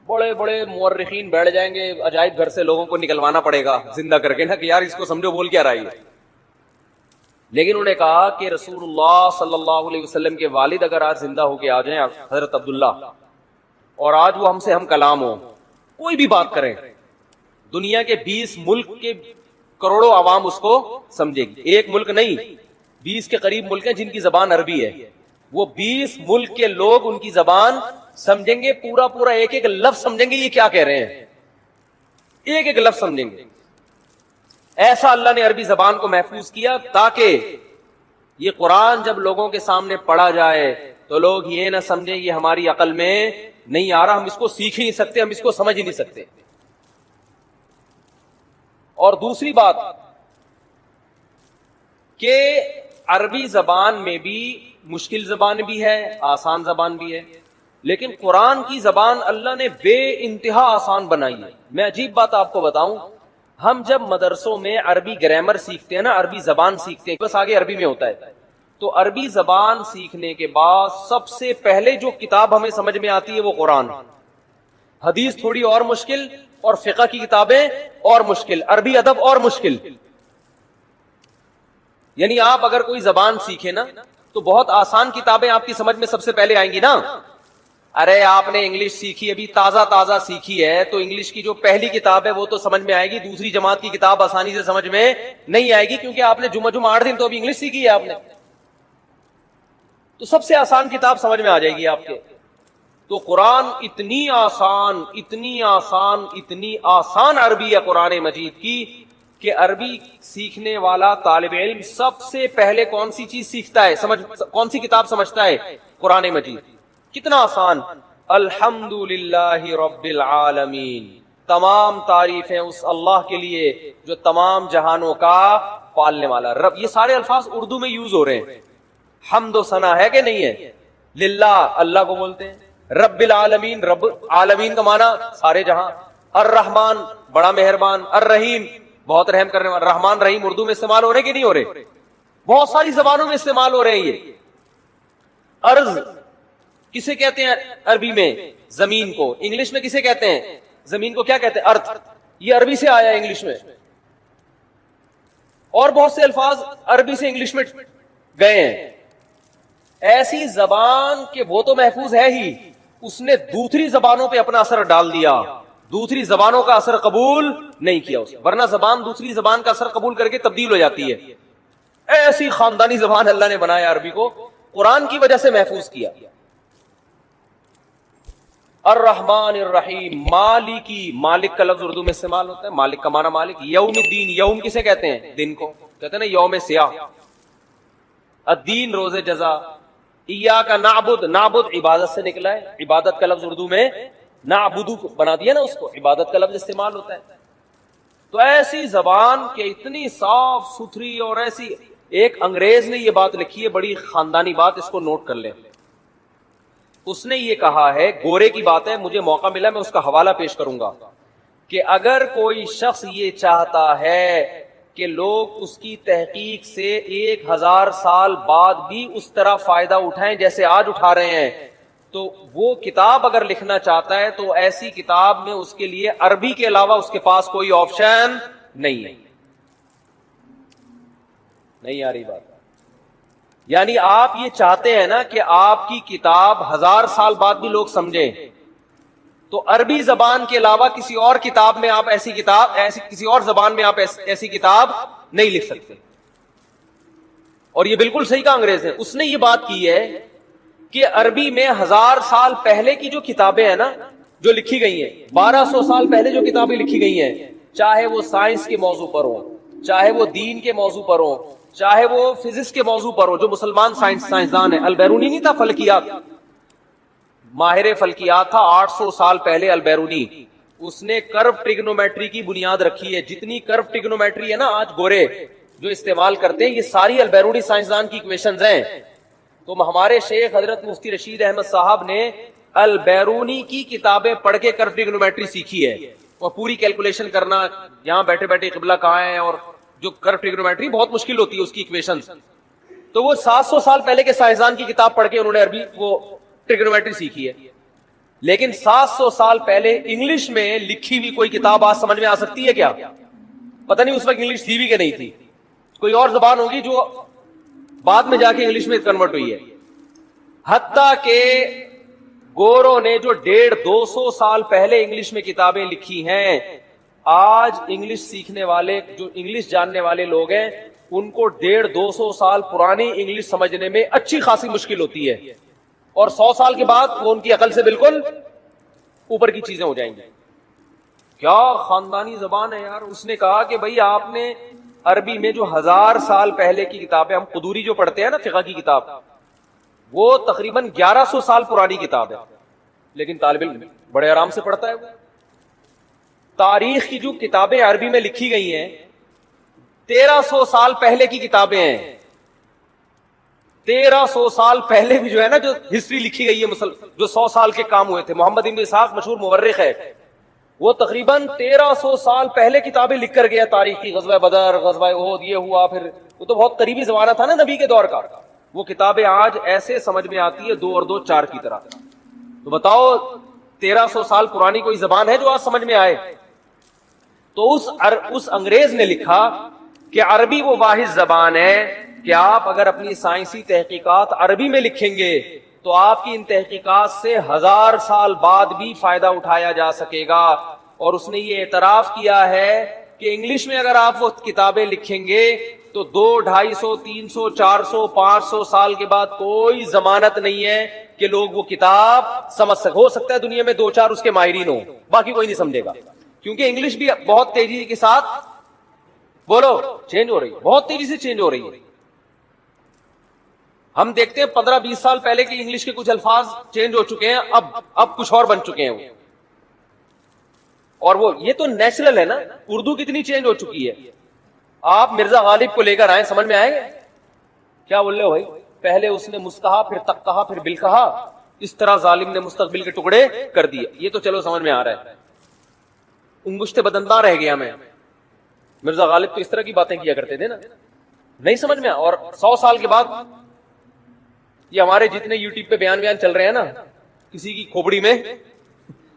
بڑے بڑے مورخین بیٹھ جائیں گے, عجائب گھر سے لوگوں کو نکلوانا پڑے گا زندہ کر کے نا, کہ یار اس کو سمجھو بول کیا رہا ہے. لیکن انہوں نے کہا کہ رسول اللہ صلی اللہ علیہ وسلم کے والد اگر آج زندہ ہو کے آ جائیں, حضرت عبداللہ, اور آج وہ ہم سے ہم کلام ہو, کوئی بھی بات کریں, دنیا کے 20 ملک کے کروڑوں عوام اس کو سمجھے گی. ایک ملک نہیں, 20 کے قریب ملک ہیں جن کی زبان عربی ہے. وہ 20 ملک کے لوگ ان کی زبان سمجھیں گے, پورا پورا ایک ایک لفظ سمجھیں گے یہ کیا کہہ رہے ہیں, ایک ایک لفظ سمجھیں گے. ایسا اللہ نے عربی زبان کو محفوظ کیا تاکہ یہ قرآن جب لوگوں کے سامنے پڑھا جائے تو لوگ یہ نہ سمجھیں یہ ہماری عقل میں نہیں آ رہا, ہم اس کو سیکھ ہی نہیں سکتے, ہم اس کو سمجھ ہی نہیں سکتے. اور دوسری بات کہ عربی زبان میں بھی مشکل زبان بھی ہے, آسان زبان بھی ہے, لیکن قرآن کی زبان اللہ نے بے انتہا آسان بنائی ہے. میں عجیب بات آپ کو بتاؤں, ہم جب مدرسوں میں عربی گرامر سیکھتے ہیں نا, عربی زبان سیکھتے ہیں, بس آگے عربی میں ہوتا ہے, تو عربی زبان سیکھنے کے بعد سب سے پہلے جو کتاب ہمیں سمجھ میں آتی ہے وہ قرآن. حدیث تھوڑی اور مشکل, اور فقہ کی کتابیں اور مشکل, عربی ادب اور مشکل. یعنی آپ اگر کوئی زبان سیکھیں نا تو بہت آسان کتابیں آپ کی سمجھ میں سب سے پہلے آئیں گی نا. ارے آپ نے انگلش سیکھی, ابھی تازہ تازہ سیکھی ہے, تو انگلش کی جو پہلی کتاب ہے وہ تو سمجھ میں آئے گی, دوسری جماعت کی کتاب آسانی سے سمجھ میں نہیں آئے گی, کیونکہ آپ نے جمعہ 8 دن تو ابھی انگلش سیکھی ہے آپ نے. تو سب سے آسان کتاب سمجھ میں آ جائے گی آپ کے. تو قرآن اتنی آسان اتنی آسان اتنی آسان عربی ہے قرآن مجید کی کہ عربی سیکھنے والا طالب علم سب سے پہلے کون سی چیز سیکھتا ہے, کون سی کتاب سمجھتا ہے, قرآن مجید. کتنا آسان. الحمدللہ رب العالمین, تمام تعریفیں اس اللہ کے لیے جو تمام جہانوں کا پالنے والا رب. یہ سارے الفاظ اردو میں یوز ہو رہے ہیں. حمد و ثنا ہے کہ نہیں ہے, للہ اللہ کو بولتے ہیں. رب العالمین, رب عالمین کا معنی سارے جہاں. الرحمن بڑا مہربان, الرحیم بہت رحم کرنے والا. رحمان رحیم اردو میں استعمال ہو رہے کہ نہیں ہو رہے, بہت ساری زبانوں میں استعمال ہو رہے ہیں یہ. ارض کسے کہتے ہیں عربی میں, زمین کو. انگلش میں کسے کہتے ہیں زمین کو, کیا کہتے ہیں, ارتھ. یہ عربی سے آیا ہے انگلش میں. اور بہت سے الفاظ عربی سے انگلش میں گئے ہیں. ایسی زبان کہ وہ تو محفوظ ہے ہی, اس نے دوسری زبانوں پہ اپنا اثر ڈال دیا, دوسری زبانوں کا اثر قبول نہیں کیا اس. ورنہ زبان دوسری زبان کا اثر قبول کر کے تبدیل ہو جاتی ہے. ایسی خاندانی زبان اللہ نے بنایا عربی کو, قرآن کی وجہ سے محفوظ کیا. الرحمن الرحیم, مالکی, مالک کا لفظ اردو میں استعمال ہوتا ہے, مالک کا معنی مالک. یوم الدین, یوم کسے کہتے ہیں, دن کو کہتے ہیں نا یوم سیاہ. الدین روز جزا. ایاک نعبد, نعبد عبادت سے نکلا ہے, عبادت کا لفظ اردو میں نعبدو بنا دیا نا اس کو, عبادت کا لفظ استعمال ہوتا ہے. تو ایسی زبان کہ اتنی صاف ستھری, اور ایسی. ایک انگریز نے یہ بات لکھی ہے, بڑی خاندانی بات, اس کو نوٹ کر لیں. اس نے یہ کہا ہے, گورے کی بات ہے, مجھے موقع ملا میں اس کا حوالہ پیش کروں گا, کہ اگر کوئی شخص یہ چاہتا ہے کہ لوگ اس کی تحقیق سے 1000 سال بعد بھی اس طرح فائدہ اٹھائیں جیسے آج اٹھا رہے ہیں, تو وہ کتاب اگر لکھنا چاہتا ہے تو ایسی کتاب میں اس کے لیے عربی کے علاوہ اس کے پاس کوئی آپشن نہیں ہے. نہیں آ رہی بات. یعنی آپ یہ چاہتے ہیں نا کہ آپ کی کتاب 1000 سال بعد بھی لوگ سمجھیں, تو عربی زبان کے علاوہ کسی اور کتاب میں آپ ایسی کتاب, کسی اور زبان میں آپ ایسی کتاب نہیں لکھ سکتے. اور یہ بالکل صحیح کہا انگریز نے. اس نے یہ بات کی ہے کہ عربی میں 1000 سال پہلے کی جو کتابیں ہیں نا, جو لکھی گئی ہیں, 1200 سال پہلے جو کتابیں لکھی گئی ہیں, چاہے وہ سائنس کے موضوع پر ہوں, چاہے وہ دین کے موضوع پر ہوں, چاہے وہ فزکس کے موضوع پر ہو, جو مسلمان سائنسدان ہیں. البیرونی نہیں تھا فلکیات, ماہر فلکیات تھا 800 سال پہلے البیرونی. اس نے کرو ٹریگنومیٹری کی بنیاد رکھی ہے. جتنی کرو ٹریگنومیٹری ہے نا آج گورے جو استعمال کرتے ہیں, یہ ساری البیرونی سائنسدان کی ایکویشنز ہیں. تو ہمارے شیخ حضرت مفتی رشید احمد صاحب نے البیرونی کی کتابیں پڑھ کے کرو ٹریگنومیٹری سیکھی ہے, اور پوری کیلکولیشن کرنا, یہاں بیٹھے بیٹھے قبلہ کہاں ہے, اور جو کرو ٹریگنومیٹری بہت مشکل ہوتی ہے اس کی ایکویشنز. تو وہ 700 سال پہلے کے سائنسدان کی کتاب پڑھ کے انہوں نے عربی وہ ٹریگنومیٹری سیکھی ہے. لیکن 700 سال پہلے انگلش میں لکھی ہوئی کوئی کتاب آج سمجھ میں آ سکتی ہے کیا؟ پتہ نہیں اس وقت انگلش تھی بھی کہ نہیں تھی، کوئی اور زبان ہوگی جو بعد میں جا کے انگلش میں کنورٹ ہوئی ہے. حتیٰ کہ گوروں نے جو 150-200 سال پہلے انگلش میں کتابیں لکھی ہیں، آج انگلش سیکھنے والے جو انگلش جاننے والے لوگ ہیں ان کو 150-200 سال پرانی انگلش سمجھنے میں اچھی خاصی مشکل ہوتی ہے، اور 100 سال کے بعد وہ ان کی عقل سے بالکل اوپر کی چیزیں ہو جائیں گی. کیا خاندانی زبان ہے یار. اس نے کہا کہ بھائی آپ نے عربی میں جو 1000 سال پہلے کی کتابیں، ہم قدوری جو پڑھتے ہیں نا فقہ کی کتاب، وہ تقریباً 1100 سال پرانی کتاب ہے، لیکن طالب علم بڑے آرام سے پڑھتا ہے. تاریخ کی جو کتابیں عربی میں لکھی گئی ہیں 1300 سال پہلے کی کتابیں ہیں. 1300 سال پہلے بھی جو ہے نا جو ہسٹری لکھی گئی ہے جو 100 سال کے کام ہوئے تھے. محمد بن اسحاق مشہور مورخ ہے، وہ تقریباً 1300 سال پہلے کتابیں لکھ کر گیا تاریخی. غزوہ بدر، غزوہ احد، یہ ہوا، پھر وہ تو بہت قریبی زمانہ تھا نا نبی کے دور کا. وہ کتابیں آج ایسے سمجھ میں آتی ہے 2 اور 2 4 کی طرح. تو بتاؤ 1300 سال پرانی کوئی زبان ہے جو آج سمجھ میں آئے؟ تو اس انگریز نے لکھا کہ عربی وہ واحد زبان ہے کہ آپ اگر اپنی سائنسی تحقیقات عربی میں لکھیں گے تو آپ کی ان تحقیقات سے 1000 سال بعد بھی فائدہ اٹھایا جا سکے گا. اور اس نے یہ اعتراف کیا ہے کہ انگلش میں اگر آپ وہ کتابیں لکھیں گے تو 200, 250, 300, 400, 500 سال کے بعد کوئی ضمانت نہیں ہے کہ لوگ وہ کتاب سمجھ سکے. ہو سکتا ہے دنیا میں 2-4 اس کے ماہرین ہوں، باقی کوئی نہیں سمجھے گا، کیونکہ انگلش بھی بہت تیزی کے ساتھ بولو چینج ہو رہی ہے، بہت تیزی سے چینج ہو رہی ہے. ہم دیکھتے ہیں 15-20 سال پہلے کی انگلش کے کچھ الفاظ چینج ہو چکے ہیں، اب کچھ اور بن چکے ہیں وہ. اور وہ یہ تو نیچرل ہے نا. اردو کتنی چینج ہو چکی ہے. آپ مرزا غالب کو لے کر آئیں، سمجھ میں آئیں گے کیا بول رہے ہو بھائی؟ پہلے اس نے مس کہا، پھر تک کہا، پھر بل کہا. اس طرح ظالم نے مستقبل کے ٹکڑے کر دیے. یہ تو چلو سمجھ میں آ رہا ہے. انگشت بدندہ رہ گیا میں. مرزا غالب تو اس طرح کی باتیں کیا کرتے تھے نا، نہیں سمجھ میں. اور 100 سال کے بعد یہ ہمارے جتنے یوٹیوب پہ بیان چل رہے ہیں نا، کسی کی کھوپڑی میں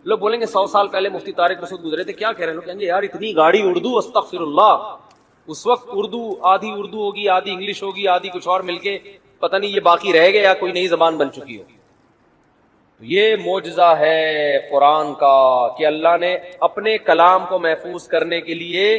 لوگ بولیں گے 100 سال پہلے مفتی طارق مسعود گزرے تھے، کیا کہہ رہے ہیں؟ لوگ کہیں گے یار اتنی گاڑی اردو، استغفر اللہ. اس وقت اردو آدھی اردو ہوگی، آدھی انگلش ہوگی، آدھی کچھ اور مل کے پتہ نہیں یہ باقی رہ گیا یا کوئی نئی زبان بن چکی ہو. یہ معجزہ ہے قرآن کا کہ اللہ نے اپنے کلام کو محفوظ کرنے کے لیے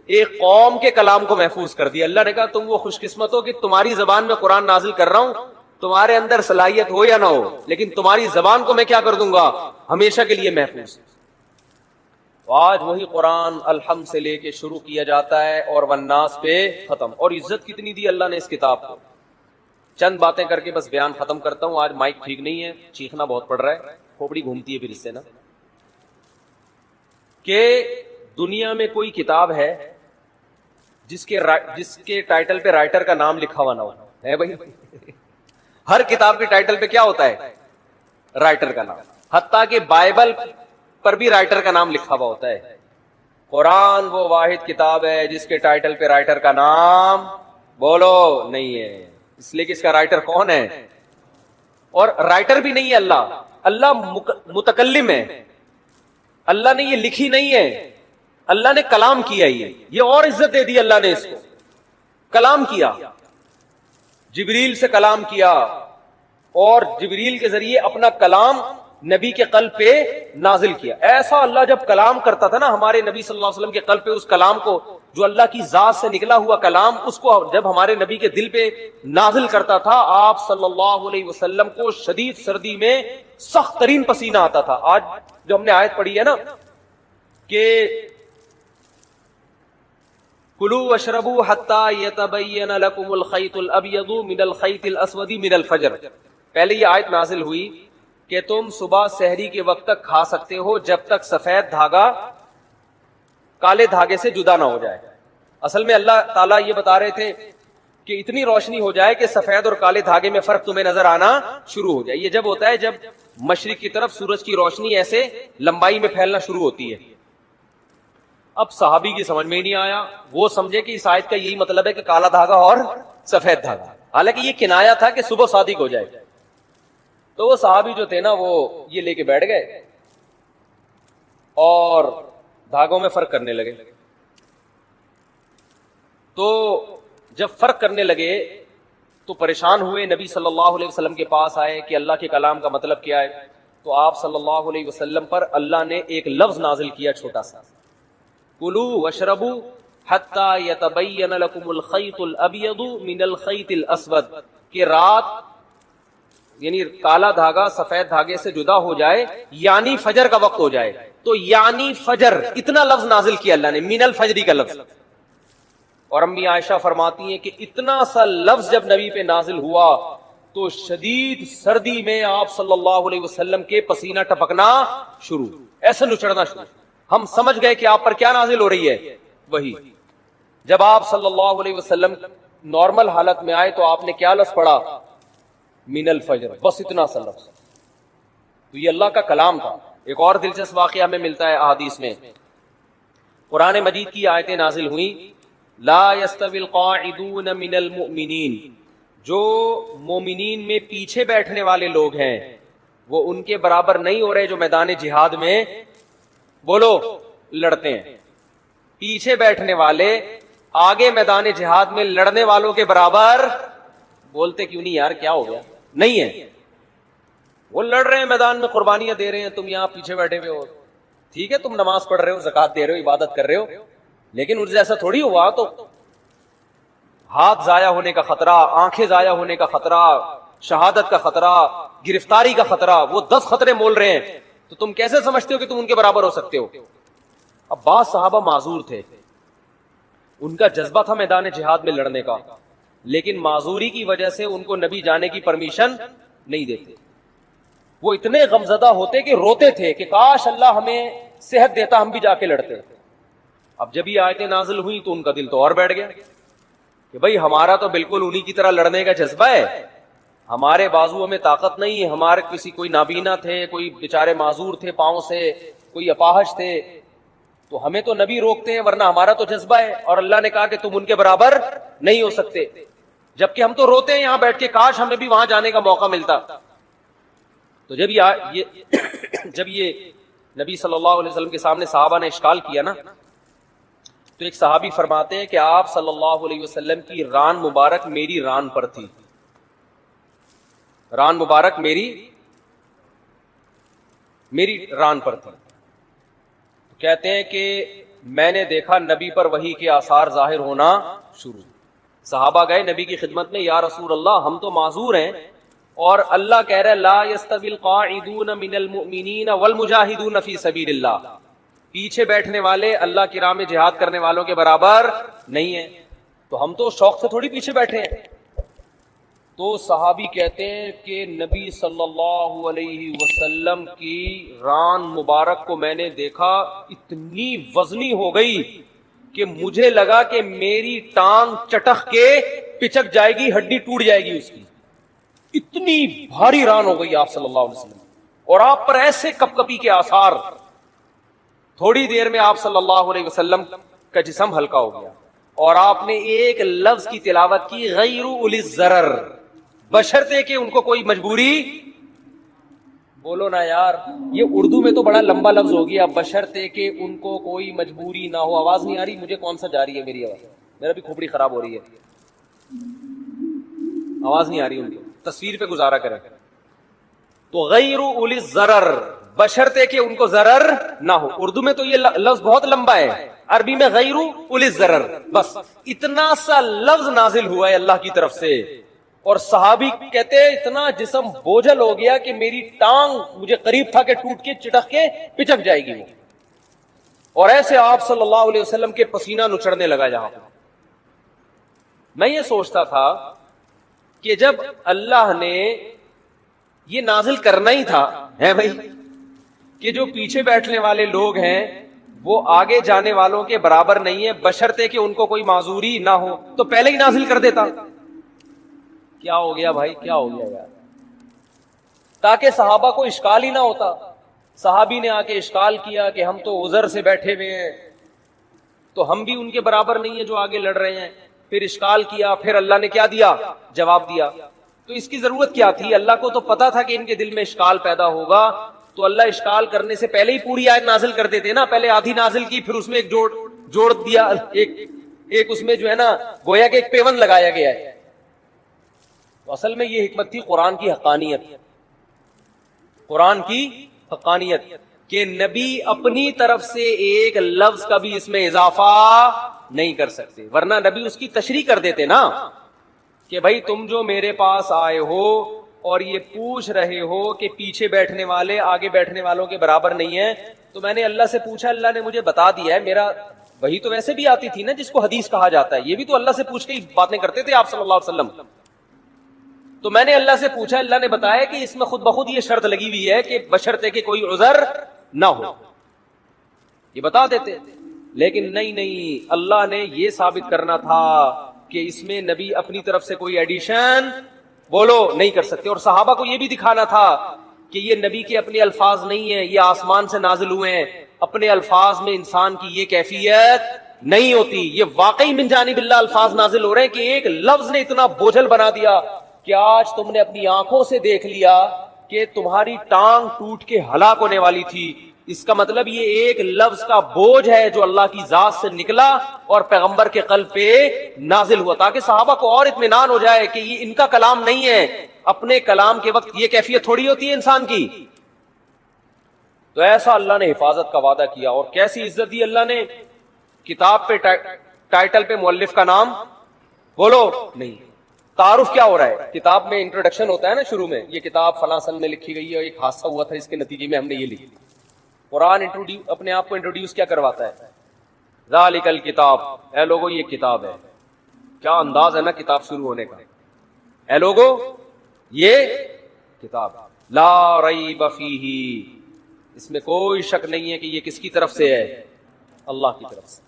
ایک قوم کے کلام کو محفوظ کر دیا. اللہ نے کہا تم وہ خوش قسمت ہو کہ تمہاری زبان میں قرآن نازل کر رہا ہوں، تمہارے اندر صلاحیت ہو یا نہ ہو، لیکن تمہاری زبان کو میں کیا کر دوں گا؟ ہمیشہ کے لیے محفوظ. آج وہی قرآن الحمد سے لے کے شروع کیا جاتا ہے اور والناس پہ ختم. اور عزت کتنی دی اللہ نے اس کتاب کو. چند باتیں کر کے بس بیان ختم کرتا ہوں. آج مائک ٹھیک نہیں ہے، چیخنا بہت پڑ رہا ہے، کھوپڑی گھومتی ہے پھر اس سے نا. کہ دنیا میں کوئی کتاب ہے جس کے ٹائٹل پہ رائٹر کا نام لکھا ہوا نہ ہو؟ ہے بھائی؟ ہر کتاب کے ٹائٹل پہ کیا ہوتا ہے؟ رائٹر کا نام. حتیٰ کہ بائبل پر بھی رائٹر کا نام لکھا ہوا ہوتا ہے. قرآن وہ واحد کتاب ہے جس کے ٹائٹل پہ رائٹر کا نام بولو نہیں ہے. اس لیے کہ اس کا رائٹر کون ہے؟ اور رائٹر بھی نہیں ہے اللہ. اللہ متکلم ہے. اللہ نے یہ لکھی نہیں ہے، اللہ نے کلام کیا. یہ اور عزت دے دی اللہ نے اس کو. کلام کیا، جبریل سے کلام کیا، اور جبریل کے ذریعے اپنا کلام نبی کے قلب پہ نازل کیا. ایسا اللہ جب کلام کرتا تھا نا ہمارے نبی صلی اللہ علیہ وسلم کے قلب پہ، اس کلام کو جو اللہ کی ذات سے نکلا ہوا کلام، اس کو جب ہمارے نبی کے دل پہ نازل کرتا تھا، آپ صلی اللہ علیہ وسلم کو شدید سردی میں سخت ترین پسینہ آتا تھا. آج جو ہم نے آیت پڑھی ہے نا کہ کلوا واشربوا حتى يتبين لكم الخيط الابيض من الخيط الاسود من الفجر. پہلے یہ آیت نازل ہوئی کہ تم صبح سحری کے وقت تک کھا سکتے ہو جب تک سفید دھاگا کالے دھاگے سے جدا نہ ہو جائے. اصل میں اللہ تعالیٰ یہ بتا رہے تھے کہ اتنی روشنی ہو جائے کہ سفید اور کالے دھاگے میں فرق تمہیں نظر آنا شروع ہو جائے. یہ جب ہوتا ہے جب مشرق کی طرف سورج کی روشنی ایسے لمبائی میں پھیلنا شروع ہوتی ہے. اب صحابی کی سمجھ میں ہی نہیں آیا. وہ سمجھے کہ اس آیت کا یہی مطلب ہے کہ کالا دھاگا اور سفید دھاگا، حالانکہ یہ کنایا تھا کہ صبح صادق ہو جائے. تو وہ صحابی جو تھے نا وہ یہ لے کے بیٹھ گئے اور دھاگوں میں فرق کرنے لگے. تو جب فرق کرنے لگے تو پریشان ہوئے, نبی صلی اللہ علیہ وسلم کے پاس آئے کہ اللہ کے کلام کا مطلب کیا ہے. تو آپ صلی اللہ علیہ وسلم پر اللہ نے ایک لفظ نازل کیا چھوٹا سا, کلوا واشربوا حتی یتبین لکم الخیط الابیض من الخیط الاسود, کہ رات یعنی کالا دھاگا سفید دھاگے سے جدا ہو جائے یعنی فجر کا وقت ہو جائے. تو یعنی فجر اتنا لفظ نازل کیا اللہ نے, من الفجری کا لفظ. اور امی عائشہ فرماتی ہیں کہ اتنا سا لفظ جب نبی پہ نازل ہوا تو شدید سردی میں آپ صلی اللہ علیہ وسلم کے پسینہ ٹپکنا شروع, ایسے نچڑنا شروع. ہم سمجھ گئے کہ آپ پر کیا نازل ہو رہی ہے, وہی. جب آپ صلی اللہ علیہ وسلم نارمل حالت میں آئے تو آپ نے کیا لفظ پڑھا, من الفجر, بس اتنا سا لفظ. تو یہ اللہ کا کلام تھا. ایک اور دلچسپ واقعہ ہمیں ملتا ہے احادیث میں, قرآن مجید کی آیتیں نازل ہوئیں, لا يستوی القاعدون من المؤمنین, جو مومنین میں پیچھے بیٹھنے والے لوگ ہیں وہ ان کے برابر نہیں ہو رہے جو میدان جہاد میں بولو لڑتے ہیں. پیچھے بیٹھنے والے آگے میدان جہاد میں لڑنے والوں کے برابر, بولتے کیوں نہیں یار, کیا ہو گیا, نہیں ہے. وہ لڑ رہے ہیں میدان میں, قربانیاں دے رہے ہیں, تم یہاں پیچھے بیٹھے ہوئے ہو. ٹھیک ہے تم نماز پڑھ رہے ہو, زکات دے رہے ہو, عبادت کر رہے ہو, لیکن ان سے ایسا تھوڑی ہوا تو ہاتھ ضائع ہونے کا خطرہ, آنکھیں ضائع ہونے کا خطرہ, شہادت کا خطرہ, گرفتاری کا خطرہ, وہ 10 خطرے مول رہے ہیں. تو تم کیسے سمجھتے ہو کہ تم ان کے برابر ہو سکتے ہو؟ اب بعض صحابہ معذور تھے, ان کا جذبہ تھا میدان جہاد میں لڑنے کا, لیکن معذوری کی وجہ سے ان کو نبی جانے کی پرمیشن نہیں دیتے. وہ اتنے غمزدہ ہوتے کہ روتے تھے کہ کاش اللہ ہمیں صحت دیتا, ہم بھی جا کے لڑتے. اب جب یہ آیتیں نازل ہوئی تو ان کا دل تو اور بیٹھ گیا کہ بھئی ہمارا تو بالکل انہی کی طرح لڑنے کا جذبہ ہے, ہمارے بازو میں طاقت نہیں ہے, ہمارے کسی کوئی نابینا تھے, کوئی بیچارے معذور تھے پاؤں سے, کوئی اپاہج تھے, تو ہمیں تو نبی روکتے ہیں ورنہ ہمارا تو جذبہ ہے. اور اللہ نے کہا کہ تم ان کے برابر نہیں ہو سکتے, جبکہ ہم تو روتے ہیں یہاں بیٹھ کے کاش ہمیں بھی وہاں جانے کا موقع ملتا. تو جب یہ نبی صلی اللہ علیہ وسلم کے سامنے صحابہ نے اشکال کیا نا, تو ایک صحابی فرماتے ہیں کہ آپ صلی اللہ علیہ وسلم کی ران مبارک میری ران پر تھی, ران مبارک میری ران پر تھی. کہتے ہیں کہ میں نے دیکھا نبی پر وحی کے آثار ظاہر ہونا شروع. صحابہ گئے نبی کی خدمت میں, یا رسول اللہ ہم تو معذور ہیں اور اللہ کہہ رہا ہے لا یستوی القاعدون من المؤمنین والمجاہدون فی سبیل اللہ, پیچھے بیٹھنے والے اللہ کی راہ میں جہاد کرنے والوں کے برابر نہیں ہیں. تو ہم تو شوق سے تھوڑی پیچھے بیٹھے ہیں. تو صحابی کہتے ہیں کہ نبی صلی اللہ علیہ وسلم کی ران مبارک کو میں نے دیکھا, اتنی وزنی ہو گئی کہ مجھے لگا کہ میری ٹانگ چٹک کے پچک جائے گی, ہڈی ٹوٹ جائے گی اس کی, اتنی بھاری ران ہو گئی آپ صلی اللہ علیہ وسلم. اور آپ پر ایسے کپ کپی کے آثار, تھوڑی دیر میں آپ صلی اللہ علیہ وسلم کا جسم ہلکا ہو گیا. اور آپ نے ایک لفظ کی تلاوت کی, غیر اولی الضرر, بشرطے کہ ان کو کوئی مجبوری, بولو نا یار, یہ اردو میں تو بڑا لمبا لفظ ہو گیا, بشرطے کہ ان کو کوئی مجبوری نہ ہو. آواز نہیں آ رہی مجھے, کون سا جا رہی ہے میری آواز؟ میرا بھی کھوپڑی خراب ہو رہی ہے, آواز نہیں آ رہی ان کو, تصویر پہ گزارا کریں. تو غیر اولی الضرر, بشرطے کہ ان کو ضرر نہ ہو. اردو میں تو یہ لفظ بہت لمبا ہے, عربی میں غیر اولی الضرر, بس اتنا سا لفظ نازل ہوا ہے اللہ کی طرف سے. اور صحابی کہتے ہیں اتنا جسم بوجھل ہو گیا کہ میری ٹانگ مجھے قریب تھا کہ ٹوٹ کے چٹک کے پچک جائے گی وہ. اور ایسے آپ صلی اللہ علیہ وسلم کے پسینہ نچڑنے لگا. جہاں میں یہ سوچتا تھا کہ جب اللہ نے یہ نازل کرنا ہی تھا ہے بھائی کہ جو پیچھے بیٹھنے والے لوگ ہیں وہ آگے جانے والوں کے برابر نہیں ہے, بشرطے کہ ان کو کوئی معذوری نہ ہو, تو پہلے ہی نازل کر دیتا. کیا ہو گیا بھائی, کیا ہو گیا یار, تاکہ صحابہ کو اشکال ہی نہ ہوتا. صحابی نے آ کے اشکال کیا کہ ہم تو عذر سے بیٹھے ہوئے ہیں, تو ہم بھی ان کے برابر نہیں ہیں جو آگے لڑ رہے ہیں. پھر اشکال کیا, پھر اللہ نے کیا دیا, جواب دیا. تو اس کی ضرورت کیا تھی؟ اللہ کو تو پتا تھا کہ ان کے دل میں اشکال پیدا ہوگا، تو اللہ اشکال کرنے سے پہلے ہی پوری آیت نازل کر دیتے نا. پہلے آدھی نازل کی، پھر اس میں ایک جوڑ دیا، ایک اس میں جو ہے نا گویا کہ ایک پیون لگایا گیا ہے. تو اصل میں یہ حکمت تھی قرآن کی حقانیت، قرآن کی حقانیت کہ نبی اپنی طرف سے ایک لفظ کا بھی اس میں اضافہ نہیں کر سکتے، ورنہ نبی اس کی تشریح کر دیتے نا کہ بھائی تم جو میرے پاس آئے ہو اور یہ پوچھ رہے ہو کہ پیچھے بیٹھنے والے آگے بیٹھنے والوں کے برابر نہیں ہیں، تو میں نے اللہ سے پوچھا، اللہ نے مجھے بتا دیا ہے. میرا وہی تو ویسے بھی آتی تھی نا جس کو حدیث کہا جاتا ہے، یہ بھی تو اللہ سے پوچھ کے ہی باتیں کرتے تھے آپ صلی اللہ علیہ وسلم. تو میں نے اللہ سے پوچھا، اللہ نے بتایا کہ اس میں خود بخود یہ شرط لگی ہوئی ہے کہ بشرطے کہ کوئی عذر نہ ہو، یہ بتا دیتے. لیکن نہیں، اللہ نے یہ ثابت کرنا تھا کہ اس میں نبی اپنی طرف سے کوئی ایڈیشن بولو نہیں کر سکتے، اور صحابہ کو یہ بھی دکھانا تھا کہ یہ نبی کے اپنے الفاظ نہیں ہیں، یہ آسمان سے نازل ہوئے ہیں. اپنے الفاظ میں انسان کی یہ کیفیت نہیں ہوتی، یہ واقعی من جانب اللہ الفاظ نازل ہو رہے ہیں کہ ایک لفظ نے اتنا بوجھل بنا دیا کہ آج تم نے اپنی آنکھوں سے دیکھ لیا کہ تمہاری ٹانگ ٹوٹ کے ہلاک ہونے والی تھی. اس کا مطلب یہ ایک لفظ کا بوجھ ہے جو اللہ کی ذات سے نکلا اور پیغمبر کے قلب پہ نازل ہوا، تاکہ صحابہ کو اور اطمینان ہو جائے کہ یہ ان کا کلام نہیں ہے. اپنے کلام کے وقت یہ کیفیت تھوڑی ہوتی ہے انسان کی. تو ایسا اللہ نے حفاظت کا وعدہ کیا، اور کیسی عزت دی اللہ نے. کتاب پہ ٹائٹل پہ مؤلف کا نام بولو نہیں، تعارف کیا ہو رہا ہے؟ کتاب میں انٹروڈکشن ہوتا ہے نا شروع میں، یہ کتاب فلاں سن میں لکھی گئی ہے، ایک حادثہ ہوا تھا اس کے نتیجے میں ہم نے یہ لکھی. قرآن اپنے آپ کو انٹروڈیوس کیا کرواتا ہے؟ ذالک الکتاب، اے لوگو یہ کتاب ہے. کیا انداز ہے نا کتاب شروع ہونے کا، اے لوگو یہ کتاب لا ریب فیہ، اس میں کوئی شک نہیں ہے کہ یہ کس کی طرف سے ہے؟ اللہ کی طرف سے.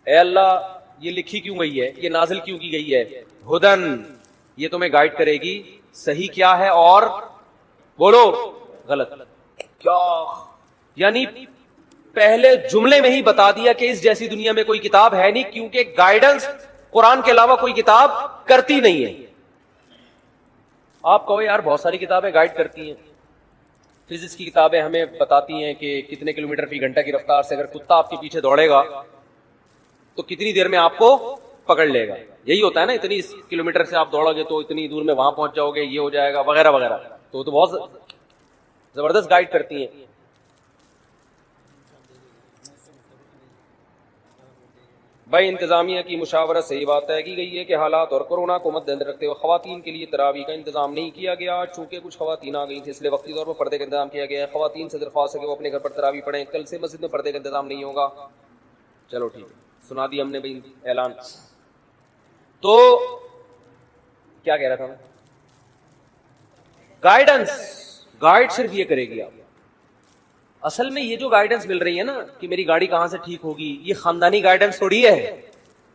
اے اللہ یہ لکھی کیوں گئی ہے، یہ نازل کیوں کی گئی ہے؟ ہدن، یہ تمہیں گائیڈ کرے گی صحیح کیا ہے اور بولو غلط کیا. یعنی پہلے جملے میں ہی بتا دیا کہ اس جیسی دنیا میں کوئی کتاب ہے نہیں، کیونکہ گائیڈنس قرآن کے علاوہ کوئی کتاب کرتی نہیں ہے. آپ کہو یار بہت ساری کتابیں گائیڈ کرتی ہیں، فزکس کی کتابیں ہمیں بتاتی ہیں کہ کتنے کلومیٹر فی گھنٹہ کی رفتار سے اگر کتا آپ کے پیچھے دوڑے گا تو کتنی دیر میں آپ کو پکڑ لے گا. یہی ہوتا ہے نا، اتنی کلومیٹر سے آپ دوڑو گے تو اتنی دور میں وہاں پہنچ جاؤ گے، یہ ہو جائے گا وغیرہ وغیرہ. تو بہت زبردست گائیڈ کرتی ہیں. بھائی انتظامیہ کی مشاورت سے یہ بات طے کی گئی ہے کہ حالات اور کورونا کو مد نظر رکھتے ہوئے خواتین کے لیے تراویح کا انتظام نہیں کیا گیا. چونکہ کچھ خواتین آ گئی تھی اس لیے وقتی طور پر پردے کا انتظام کیا گیا ہے. خواتین سے درخواست ہے کہ وہ اپنے گھر پر تراویح پڑھیں. کل سے مسجد میں پردے کا انتظام نہیں ہوگا. چلو ٹھیک ہے، سنا دی ہم نے بھائی اعلان. تو کیا کہہ رہا تھا میں؟ گائیڈنس، گائیڈ صرف یہ کرے گی آپ. اصل میں یہ جو گائیڈنس مل رہی ہے نا کہ میری گاڑی کہاں سے ٹھیک ہوگی، یہ خاندانی گائیڈنس تھوڑی ہے،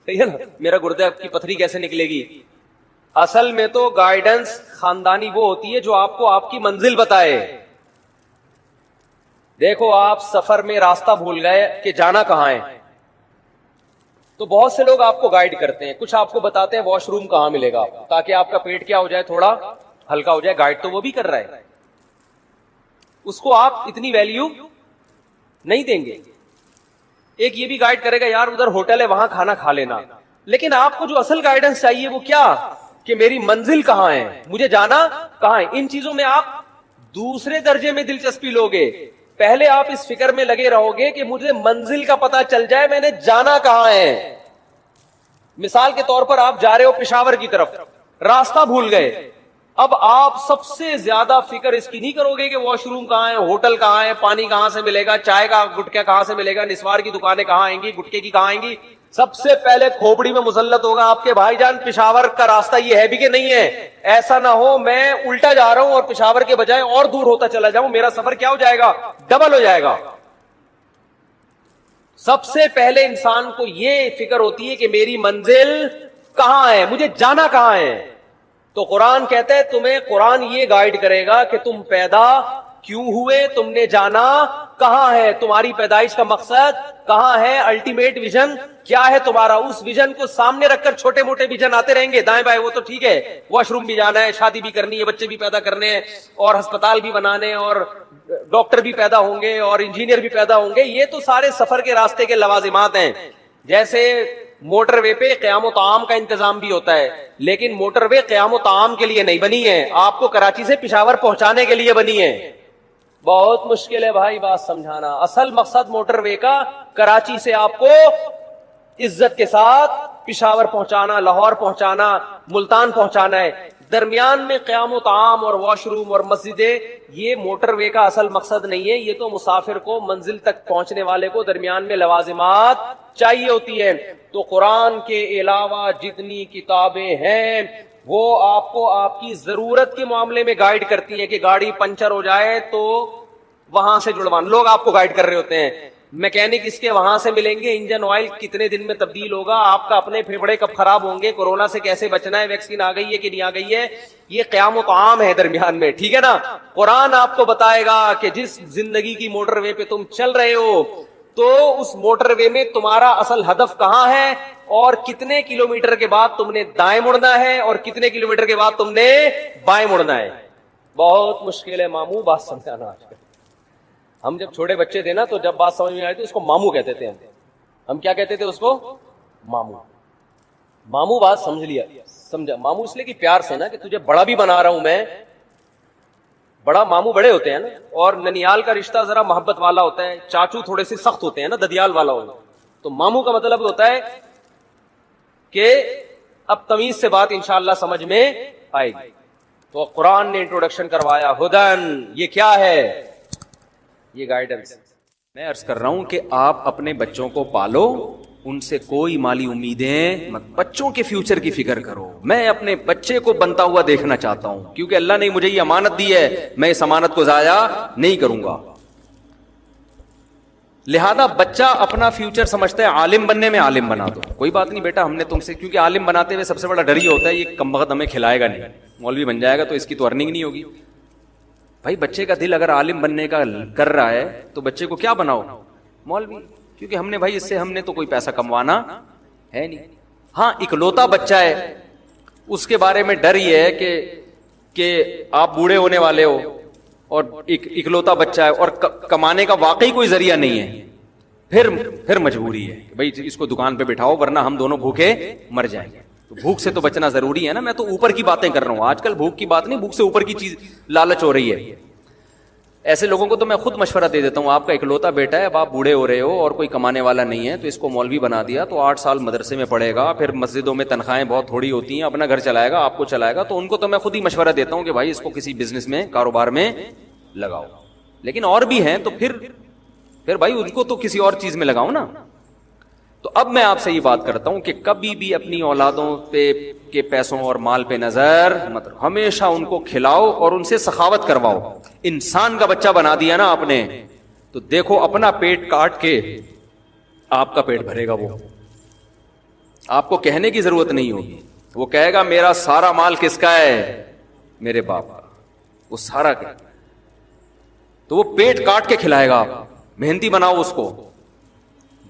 صحیح ہے نا. میرا گردے کی پتھری کیسے نکلے گی، اصل میں تو گائیڈنس خاندانی وہ ہوتی ہے جو آپ کو آپ کی منزل بتائے. دیکھو آپ سفر میں راستہ بھول گئے کہ جانا کہاں ہے، تو بہت سے لوگ آپ کو گائیڈ کرتے ہیں. کچھ آپ کو بتاتے ہیں واش روم کہاں ملے گا تاکہ آپ کا پیٹ کیا ہو جائے، تھوڑا ہلکا ہو جائے. گائیڈ تو وہ بھی کر رہا ہے، اس کو آپ اتنی ویلیو نہیں دیں گے. ایک یہ بھی گائیڈ کرے گا یار ادھر ہوٹل ہے وہاں کھانا کھا لینا. لیکن آپ کو جو اصل گائیڈنس چاہیے وہ کیا، کہ میری منزل کہاں ہے، مجھے جانا کہاں ہے. ان چیزوں میں آپ دوسرے درجے میں دلچسپی لوگے. پہلے آپ اس فکر میں لگے رہو گے کہ مجھے منزل کا پتہ چل جائے، میں نے جانا کہاں ہے. مثال کے طور پر آپ جا رہے ہو پشاور کی طرف، راستہ بھول گئے. اب آپ سب سے زیادہ فکر اس کی نہیں کرو گے کہ واش روم کہاں ہے، ہوٹل کہاں ہے، پانی کہاں سے ملے گا، چائے کا گٹکا کہاں سے ملے گا، نسوار کی دکانیں کہاں آئیں گی، گٹکے کی کہاں آئیں گی. سب سے پہلے کھوپڑی میں مسلط ہوگا آپ کے بھائی جان پشاور کا راستہ یہ ہے بھی کہ نہیں ہے. ایسا نہ ہو میں الٹا جا رہا ہوں اور پشاور کے بجائے اور دور ہوتا چلا جاؤں، میرا سفر کیا ہو جائے گا، ڈبل ہو جائے گا. سب سے پہلے انسان کو یہ فکر ہوتی ہے کہ میری منزل کہاں ہے، مجھے جانا کہاں ہے. تو قرآن کہتا ہے تمہیں قرآن یہ گائیڈ کرے گا کہ تم پیدا کیوں ہوئے تم نے جانا, کہاں ہے تمہاری پیدائش کا مقصد, کہاں ہے الٹیمیٹ ویژن, کیا ہے تمہارا. اس ویژن کو سامنے رکھ کر چھوٹے موٹے ویژن آتے رہیں گے دائیں بائیں, وہ تو ٹھیک ہے, واش روم بھی جانا ہے, شادی بھی کرنی ہے, بچے بھی پیدا کرنے ہیں, اور ہسپتال بھی بنانے, اور ڈاکٹر بھی پیدا ہوں گے, اور انجینئر بھی پیدا ہوں گے. یہ تو سارے سفر کے راستے کے لوازمات ہیں. جیسے موٹر وے پہ قیام و طعام کا انتظام بھی ہوتا ہے, لیکن موٹر وے قیام و طعام کے لیے نہیں بنی ہے, آپ کو کراچی سے پشاور پہنچانے کے لیے بنی ہے. بہت مشکل ہے بھائی بات سمجھانا. اصل مقصد موٹر وے کا کراچی سے آپ کو عزت کے ساتھ پشاور پہنچانا, لاہور پہنچانا, ملتان پہنچانا ہے. درمیان میں قیام و طعام اور واش روم اور مسجدیں, یہ موٹر وے کا اصل مقصد نہیں ہے. یہ تو مسافر کو منزل تک پہنچنے والے کو درمیان میں لوازمات چاہیے ہوتی ہے. تو قرآن کے علاوہ جتنی کتابیں ہیں وہ آپ کو آپ کی ضرورت کے معاملے میں گائیڈ کرتی ہیں کہ گاڑی پنچر ہو جائے تو وہاں سے جڑوان, لوگ آپ کو گائیڈ کر رہے ہوتے ہیں. میکینک اس کے وہاں سے ملیں گے, انجن آئل کتنے دن میں تبدیل ہوگا, آپ کا اپنے پھیپھڑے کب خراب ہوں گے, کورونا سے کیسے بچنا ہے, ویکسین آ گئی ہے کہ نہیں آ گئی ہے. یہ قیام و طعام ہے درمیان میں, ٹھیک ہے نا. قرآن آپ کو بتائے گا کہ جس زندگی کی موٹر وے پہ تم چل رہے ہو تو اس موٹر وے میں تمہارا اصل ہدف کہاں ہے, اور کتنے کلومیٹر کے بعد تم نے دائیں مڑنا ہے, اور کتنے کلومیٹر کے بعد تم نے بائیں مڑنا ہے. بہت مشکل ہے ماموں بات سمجھانا. آج کل ہم جب چھوٹے بچے تھے نا, تو جب بات سمجھ میں آئی تھی اس کو ماموں کہتے تھے. ہم کیا کہتے تھے اس کو, ماموں. ماموں بات سمجھ لیا, سمجھا. ماموں اس لیے کہ پیار سے نا, کہ تجھے بڑا بھی بنا رہا ہوں میں. بڑا ماموں بڑے ہوتے ہیں نا, اور ننیال کا رشتہ ذرا محبت والا ہوتا ہے, چاچو تھوڑے سے سخت ہوتے ہیں نا, ددیال والا ہوتا. تو ماموں کا مطلب ہوتا ہے کہ اب تمیز سے بات انشاءاللہ سمجھ میں آئے گی. تو قرآن نے انٹروڈکشن کروایا, ہدن, یہ کیا ہے, یہ گائیڈنس. میں عرض کر رہا ہوں کہ آپ اپنے بچوں کو پالو, ان سے کوئی مالی امیدیں مت, بچوں کے فیوچر کی فکر کرو. میں اپنے بچے کو بنتا ہوا دیکھنا چاہتا ہوں, کیونکہ اللہ نے مجھے یہ امانت دی ہے, میں اس امانت کو ضائع نہیں کروں گا. لہذا بچہ اپنا فیوچر سمجھتا ہے, عالم بننے میں عالم بنا دو, کوئی بات نہیں بیٹا, ہم نے تم سے, کیونکہ عالم بناتے ہوئے سب سے بڑا ڈر یہ ہوتا ہے یہ کم وقت ہمیں کھلائے گا نہیں, مولوی بن جائے گا تو اس کی تو ارننگ نہیں ہوگی. بھائی بچے کا دل اگر عالم بننے کا کر رہا ہے تو بچے کو کیا بناؤ, مولوی, کیونکہ ہم نے بھائی اس سے ہم نے تو کوئی پیسہ کموانا ہے نہیں. ہاں اکلوتا بچہ ہے, اس کے بارے میں ڈر یہ ہے کہ آپ بوڑھے ہونے والے ہو, اور اکلوتا بچہ ہے, اور کمانے کا واقعی کوئی ذریعہ نہیں ہے, پھر مجبوری ہے بھائی اس کو دکان پہ بٹھاؤ ورنہ ہم دونوں بھوکے مر جائیں گے. تو بھوک سے تو بچنا ضروری ہے نا. میں تو اوپر کی باتیں کر رہا ہوں, آج کل بھوک کی بات نہیں, بھوک سے اوپر کی چیز لالچ ہو رہی ہے. ایسے لوگوں کو تو میں خود مشورہ دے دیتا ہوں, آپ کا اکلوتا بیٹا ہے, اب آپ بوڑھے ہو رہے ہو اور کوئی کمانے والا نہیں ہے, تو اس کو مولوی بنا دیا تو 8 سال مدرسے میں پڑھے گا, پھر مسجدوں میں تنخواہیں بہت تھوڑی ہوتی ہیں, اپنا گھر چلائے گا, آپ کو چلائے گا. تو ان کو تو میں خود ہی مشورہ دیتا ہوں کہ بھائی اس کو کسی بزنس میں, کاروبار میں لگاؤ. لیکن اور بھی ہیں تو پھر بھائی ان کو تو کسی اور چیز میں لگاؤ نا. تو اب میں آپ سے یہ بات کرتا ہوں کہ کبھی بھی اپنی اولادوں پہ کے پیسوں اور مال پہ نظر مت, ہمیشہ ان کو کھلاؤ اور ان سے سخاوت کرواؤ. انسان کا بچہ بنا دیا نا آپ نے, تو دیکھو اپنا پیٹ کاٹ کے آپ کا پیٹ بھرے گا. وہ آپ کو کہنے کی ضرورت نہیں ہوگی, وہ کہے گا میرا سارا مال کس کا ہے, میرے باپ کا, وہ سارا کیا, تو وہ پیٹ کاٹ کے کھلائے گا. آپ محنتی بناؤ اس کو.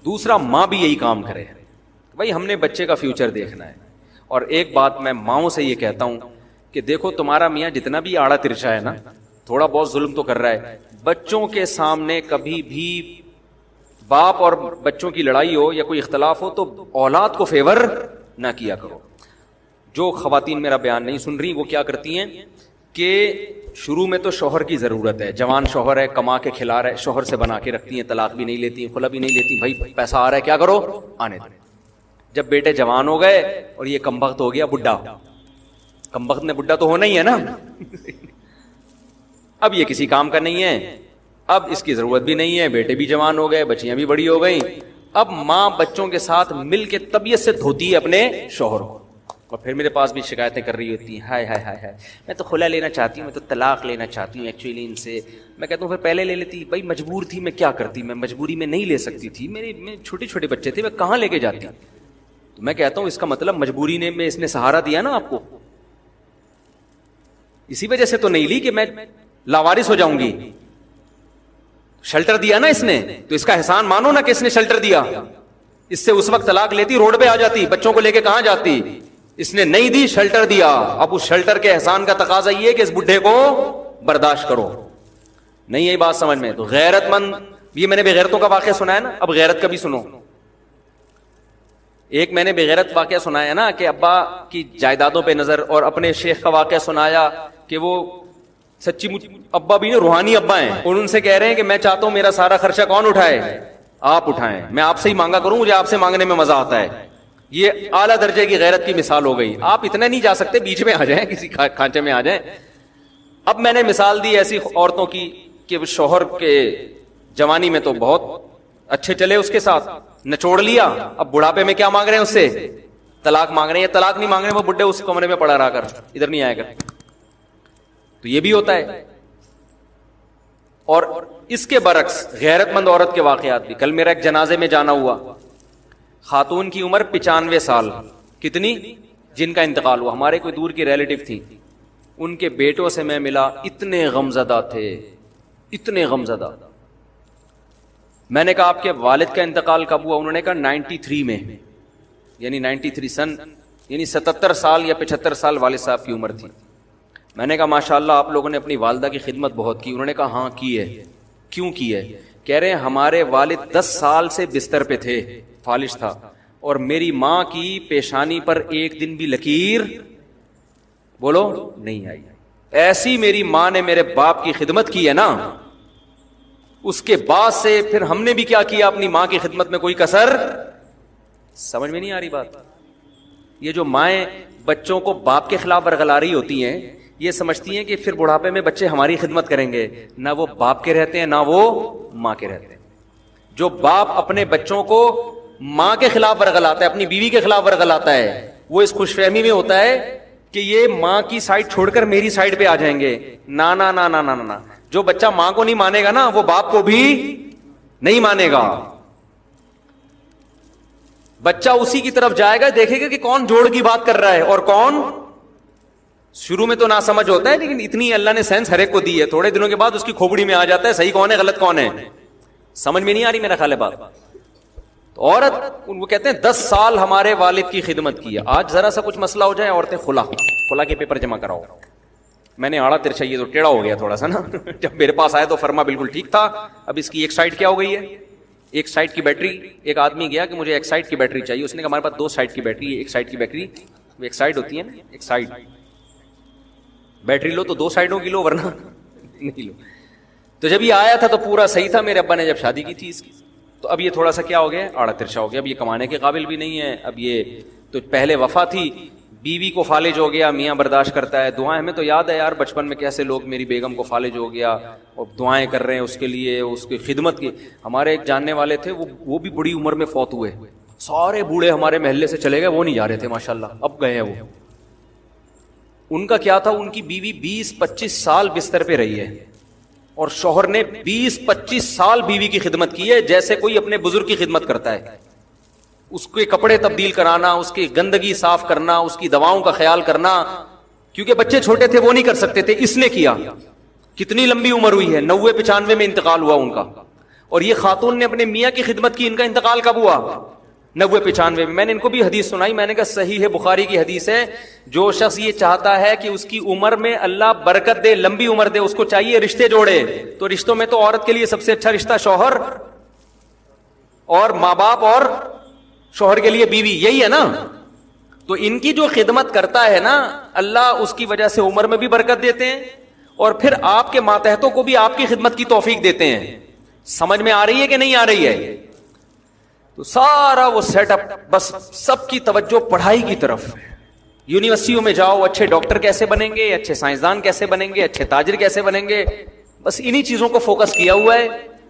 دوسرا, ماں بھی یہی کام کرے. بھائی ہم نے بچے کا فیوچر دیکھنا ہے. اور ایک بات میں ماؤں سے یہ کہتا ہوں کہ دیکھو تمہارا میاں جتنا بھی آڑا ترچا ہے نا, تھوڑا بہت ظلم تو کر رہا ہے, بچوں کے سامنے کبھی بھی باپ اور بچوں کی لڑائی ہو یا کوئی اختلاف ہو تو اولاد کو فیور نہ کیا کرو. جو خواتین میرا بیان نہیں سن رہی وہ کیا کرتی ہیں کہ شروع میں تو شوہر کی ضرورت ہے, جوان شوہر ہے, کما کے کھلا رہا ہے, شوہر سے بنا کے رکھتی ہیں, طلاق بھی نہیں لیتی, خلا بھی نہیں لیتی. بھائی پیسہ آ رہا ہے, کیا کرو, آنے دو. جب بیٹے جوان ہو گئے اور یہ کم وقت ہو گیا بڈھا, کم وقت میں بڈھا تو ہونا ہی ہے نا, اب یہ کسی کام کا نہیں ہے, اب اس کی ضرورت بھی نہیں ہے, بیٹے بھی جوان ہو گئے, بچیاں بھی بڑی ہو گئیں. اب ماں بچوں کے ساتھ مل کے طبیعت سے دھوتی ہے اپنے شوہر کو, اور پھر میرے پاس بھی شکایتیں کر رہی ہوتی ہیں, ہائے ہائے ہائے ہائے میں تو خلا لینا چاہتی ہوں, میں تو طلاق لینا چاہتی ہوں ایکچولی ان سے. میں کہتا ہوں پھر پہلے لے لیتی. بھائی مجبور تھی, میں کیا کرتی, میں مجبوری میں نہیں لے سکتی تھی, میں چھوٹے چھوٹے بچے تھے, میں کہاں لے کے جاتی. تو میں کہتا ہوں اس کا مطلب مجبوری نے میں اس نے سہارا دیا نا آپ کو, اسی وجہ سے تو نہیں لی کہ میں لاوارث ہو جاؤں گی. شیلٹر دیا نا اس نے, تو اس کا احسان مانو نا کہ اس نے شیلٹر دیا. اس سے اس وقت طلاق لیتی, روڈ پہ آ جاتی, بچوں کو لے کے کہاں جاتی. اس نے نہیں دی, شیلٹر دیا. اب اس شیلٹر کے احسان کا تقاضا یہ ہے کہ اس بڈھے کو برداشت کرو. نہیں یہی بات سمجھ میں. تو غیرت مند, یہ میں نے بغیرتوں کا واقعہ سنایا نا, اب غیرت کا بھی سنو. ایک میں نے بغیرت واقعہ سنایا نا کہ ابا کی جائیدادوں پہ نظر, اور اپنے شیخ کا واقعہ سنایا کہ وہ سچی ابا بھی روحانی ابا ہیں, اور ان سے کہہ رہے ہیں کہ میں چاہتا ہوں میرا سارا خرچہ کون اٹھائے, آپ اٹھائیں, میں آپ سے ہی مانگا کروں, مجھے آپ سے مانگنے میں مزہ آتا ہے. یہ اعلیٰ درجے کی غیرت کی مثال ہو گئی. آپ اتنا نہیں جا سکتے, بیچ میں آ جائیں, کسی کھانچے میں آ جائیں. اب میں نے مثال دی ایسی عورتوں کی کہ شوہر کے جوانی میں تو بہت اچھے چلے اس کے ساتھ, نچوڑ لیا, اب بڑھاپے میں کیا مانگ رہے ہیں اس سے, طلاق مانگ رہے ہیں. طلاق نہیں مانگ رہے, وہ بڈھے اس کمرے میں پڑا رہا کر, ادھر نہیں آیا کر. تو یہ بھی ہوتا ہے. اور اس کے برعکس غیرت مند عورت کے واقعات بھی. کل میرا ایک جنازے میں جانا ہوا, خاتون کی عمر 95 سال, کتنی, جن کا انتقال ہوا. ہمارے کوئی دور کی ریلیٹو تھی, ان کے بیٹوں سے میں ملا, اتنے غمزدہ تھے, اتنے غمزدہ. میں نے کہا آپ کے والد کا انتقال کب ہوا؟ انہوں نے کہا 93 میں, یعنی 93 سن, یعنی 77 سال یا 75 سال والد صاحب کی عمر تھی. میں نے کہا ماشاءاللہ آپ لوگوں نے اپنی والدہ کی خدمت بہت کی. انہوں نے کہا ہاں کی ہے. کیوں کی ہے؟ کہہ رہے ہیں ہمارے والد 10 سال سے بستر پہ تھے, فالج تھا, اور میری ماں کی پیشانی پر ایک دن بھی لکیر بولو نہیں آئی. ایسی میری ماں نے میرے باپ کی خدمت کی ہے نا, اس کے بعد سے پھر ہم نے بھی کیا کیا, اپنی ماں کی خدمت میں کوئی کسر. سمجھ میں نہیں آ رہی بات؟ یہ جو مائیں بچوں کو باپ کے خلاف ورغلا رہی ہوتی ہیں, یہ سمجھتی ہیں کہ پھر بڑھاپے میں بچے ہماری خدمت کریں گے. نہ وہ باپ کے رہتے ہیں نہ وہ ماں کے رہتے ہیں. جو باپ اپنے بچوں کو ماں کے خلاف ورغلاتا ہے, اپنی بیوی کے خلاف ورغلاتا ہے, وہ اس خوش فہمی میں ہوتا ہے کہ یہ ماں کی سائڈ چھوڑ کر میری سائڈ پہ آ جائیں گے. نا نا نا نا نا نا, جو بچہ ماں کو نہیں مانے گا نا وہ باپ کو بھی نہیں مانے گا. بچہ اسی کی طرف جائے گا, دیکھے گا کہ کون جوڑ کی بات کر رہا ہے اور کون. شروع میں تو نہ سمجھ ہوتا ہے, لیکن اتنی اللہ نے سینس ہر ایک کو دی ہے, تھوڑے دنوں کے بعد اس کی کھوپڑی میں آ جاتا ہے صحیح کون ہے غلط کون ہے. سمجھ میں نہیں آ رہی میرا خیال ہے بات. تو عورت, وہ کہتے ہیں 10 سال ہمارے والد کی خدمت کی ہے. آج ذرا سا کچھ مسئلہ ہو جائے, عورتیں خلا کے پیپر جمع کراؤ. میں نے آڑا ترچھا, یہ تو ٹیڑھا ہو گیا تھوڑا سا نا. جب میرے پاس آیا تو فرما بالکل ٹھیک تھا, اب اس کی ایک سائڈ کیا ہو گئی ہے, ایک سائڈ کی بیٹری. ایک آدمی گیا کہ مجھے ایک سائڈ کی بیٹری چاہیے, اس نے کہا ہمارے پاس 2 سائڈ کی بیٹری ہے. ایک سائڈ کی بیٹری, وہ ایک سائڈ ہوتی ہے نا, ایک سائڈ بیٹری لو تو 2 سائڈوں کی لو, ورنہ نہیں لو. تو جب یہ آیا تھا تو پورا صحیح تھا. میرے ابا نے جب شادی کی تھی اس کی, تو اب یہ تھوڑا سا کیا ہو گیا, آڑا ترچھا ہو گیا. اب یہ کمانے کے قابل بھی نہیں ہے. اب یہ تو پہلے وفا تھی, بیوی کو فالج ہو گیا, میاں برداشت کرتا ہے. دعائیں, ہمیں تو یاد ہے یار بچپن میں کیسے لوگ, میری بیگم کو فالج ہو گیا اور دعائیں کر رہے ہیں اس کے لیے, اس کی خدمت کی. ہمارے ایک جاننے والے تھے, وہ بھی بڑی عمر میں فوت ہوئے. سارے بوڑھے ہمارے محلے سے چلے گئے, وہ نہیں جا رہے تھے ماشاءاللہ, اب گئے ہیں وہ. ان کا کیا تھا, ان کی بیوی 20-25 سال بستر پہ رہی ہے, اور شوہر نے 20-25 سال بیوی کی خدمت کی ہے, جیسے کوئی اپنے بزرگ کی خدمت کرتا ہے. اس کے کپڑے تبدیل کرانا, اس کی گندگی صاف کرنا, اس کی دواؤں کا خیال کرنا, کیونکہ بچے چھوٹے تھے وہ نہیں کر سکتے تھے, اس نے کیا. کتنی لمبی عمر ہوئی ہے, 90-95 میں انتقال ہوا ان کا. اور یہ خاتون نے اپنے میاں کی خدمت کی. ان کا انتقال کب ہوا؟ 90-95 میں. میں نے ان کو بھی حدیث سنائی, میں نے کہا صحیح ہے, بخاری کی حدیث ہے, جو شخص یہ چاہتا ہے کہ اس کی عمر میں اللہ برکت دے, لمبی عمر دے, اس کو چاہیے رشتے جوڑے. تو رشتوں میں تو عورت کے لیے سب سے اچھا رشتہ شوہر اور ماں باپ, اور شوہر کے لیے بیوی, یہی ہے نا. تو ان کی جو خدمت کرتا ہے نا, اللہ اس کی وجہ سے عمر میں بھی برکت دیتے ہیں, اور پھر آپ کے ماتحتوں کو بھی آپ کی خدمت کی توفیق دیتے ہیں. سمجھ میں آ رہی ہے کہ نہیں آ رہی ہے؟ تو سارا وہ سیٹ اپ, بس سب کی توجہ پڑھائی کی طرف. یونیورسٹیوں میں جاؤ, اچھے ڈاکٹر کیسے بنیں گے, اچھے سائنسدان کیسے بنیں گے, اچھے تاجر کیسے بنیں گے, بس انہی چیزوں کو فوکس کیا ہوا ہے.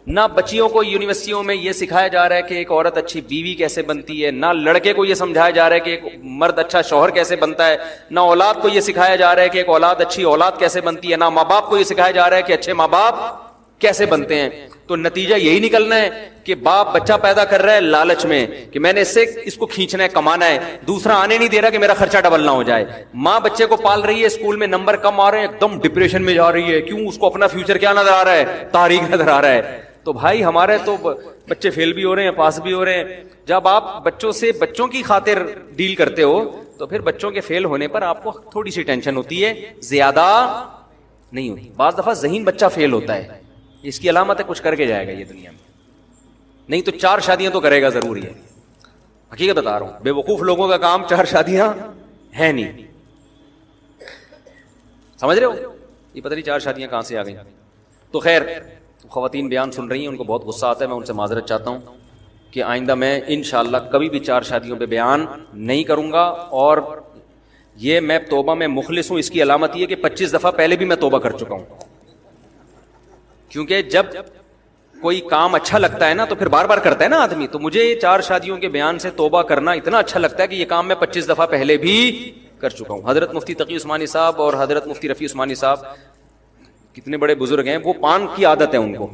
نہ بچیوں کو یونیورسٹیوں میں یہ سکھایا جا رہا ہے کہ ایک عورت اچھی بیوی کیسے بنتی ہے, نہ لڑکے کو یہ سمجھایا جا رہا ہے کہ ایک مرد اچھا شوہر کیسے بنتا ہے, نہ اولاد کو یہ سکھایا جا رہا ہے کہ ایک اولاد اچھی اولاد کیسے بنتی ہے, نہ ماں باپ کو یہ سکھایا جا رہا ہے کہ اچھے ماں باپ کیسے بنتے ہیں. تو نتیجہ یہی نکلنا ہے کہ باپ بچہ پیدا کر رہا ہے لالچ میں کہ میں نے اس کو کھینچنا ہے, کمانا ہے, دوسرا آنے نہیں دے رہا کہ میرا خرچہ ڈبل نہ ہو جائے. ماں بچے کو پال رہی ہے, اسکول میں نمبر کم آ رہے ہیں, ایک دم ڈپریشن میں جا رہی ہے. کیوں؟ اس کو اپنا فیوچر کیا نظر آ رہا ہے, تاریخ نظر آ رہا ہے. تو بھائی ہمارے تو بچے فیل بھی ہو رہے ہیں، پاس بھی ہو رہے ہیں. جب آپ بچوں سے بچوں کی خاطر ڈیل کرتے ہو تو پھر بچوں کے فیل ہونے پر آپ کو تھوڑی سی ٹینشن ہوتی ہے، زیادہ نہیں ہوتی. بعض دفعہ ذہین بچہ فیل ہوتا ہے، اس کی علامت ہے کچھ کر کے جائے گا یہ دنیا میں، نہیں تو 4 شادیاں تو کرے گا ضروری ہے. حقیقت بتا رہا ہوں، بے وقوف لوگوں کا کام 4 شادیاں ہے نہیں. سمجھ رہے ہو؟ یہ پتہ نہیں 4 شادیاں کہاں سے آ گئی. تو خیر، خواتین بیان سن رہی ہیں، ان کو بہت غصہ آتا ہے، میں ان سے معذرت چاہتا ہوں کہ آئندہ میں انشاءاللہ کبھی بھی 4 شادیوں پہ بیان نہیں کروں گا. اور یہ میں توبہ میں مخلص ہوں، اس کی علامت یہ کہ 25 دفعہ پہلے بھی میں توبہ کر چکا ہوں. کیونکہ جب کوئی کام اچھا لگتا ہے نا تو پھر بار بار کرتا ہے نا آدمی. تو مجھے 4 شادیوں کے بیان سے توبہ کرنا اتنا اچھا لگتا ہے کہ یہ کام میں 25 دفعہ پہلے بھی کر چکا ہوں. حضرت مفتی تقی عثمانی صاحب اور حضرت مفتی رفیع عثمانی صاحب کتنے بڑے بزرگ ہیں، وہ پان کی عادت ہے ان کو.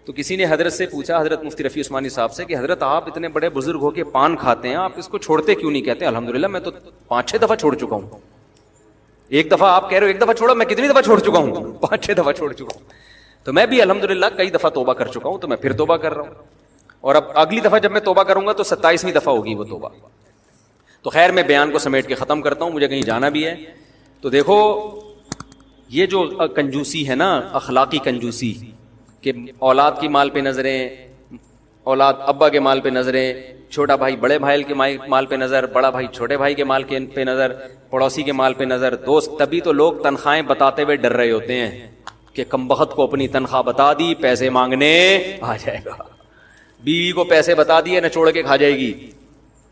تو کسی نے حضرت سے پوچھا، حضرت مفتی رفیع عثمانی صاحب سے، کہ حضرت آپ اتنے بڑے بزرگ ہو کے پان کھاتے ہیں، آپ اس کو چھوڑتے کیوں نہیں؟ کہتے ہیں الحمدللہ میں تو 5-6 دفعہ چھوڑ چکا ہوں. ایک دفعہ آپ کہہ رہے ہو ایک دفعہ چھوڑا، میں کتنی دفعہ چھوڑ چکا ہوں؟ 5-6 دفعہ چھوڑ چکا ہوں. تو میں بھی الحمدللہ کئی دفعہ توبہ کر چکا ہوں، تو میں پھر توبہ کر رہا ہوں. اور اب اگلی دفعہ جب میں توبہ کروں گا تو 27ویں دفعہ ہوگی وہ توبہ. تو خیر میں بیان کو سمیٹ کے ختم کرتا ہوں، مجھے کہیں جانا بھی ہے. تو دیکھو یہ جو کنجوسی ہے نا، اخلاقی کنجوسی، کہ اولاد کی مال پہ نظریں، اولاد ابا کے مال پہ نظریں، چھوٹا بھائی بڑے بھائی کے مال پہ نظر، بڑا بھائی چھوٹے بھائی کے مال پہ نظر، پڑوسی کے مال پہ نظر، دوست. تبھی تو لوگ تنخواہیں بتاتے ہوئے ڈر رہے ہوتے ہیں کہ کم بخت کو اپنی تنخواہ بتا دی، پیسے مانگنے آ جائے گا. بیوی کو پیسے بتا دیے، نچوڑ کے کھا جائے گی.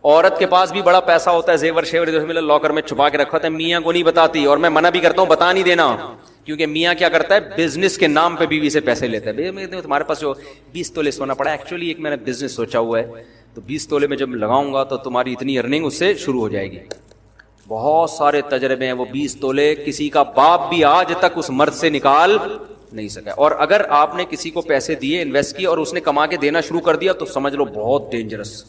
عورت کے پاس بھی بڑا پیسہ ہوتا ہے، زیور شیور لاکر میں چھپا کے رکھا ہوتا ہے، میاں کو نہیں بتاتی. اور میں منع بھی کرتا ہوں بتا نہیں دینا، کیونکہ میاں کیا کرتا ہے، بزنس کے نام پہ بیوی سے پیسے لیتا ہے. تمہارے پاس جو 20 تولے سونا پڑا ہے، ایکچولی ایک میں نے بزنس سوچا ہوا ہے، تو 20 تولے میں جب لگاؤں گا تو تمہاری اتنی ارننگ اس سے شروع ہو جائے گی. بہت سارے تجربے ہیں، وہ 20 تولے کسی کا باپ بھی آج تک اس مرد سے نکال نہیں سکا. اور اگر آپ نے کسی کو پیسے دیے، انویسٹ کیے، اور اس نے کما کے دینا شروع کر دیا تو سمجھ لو بہت ڈینجرس.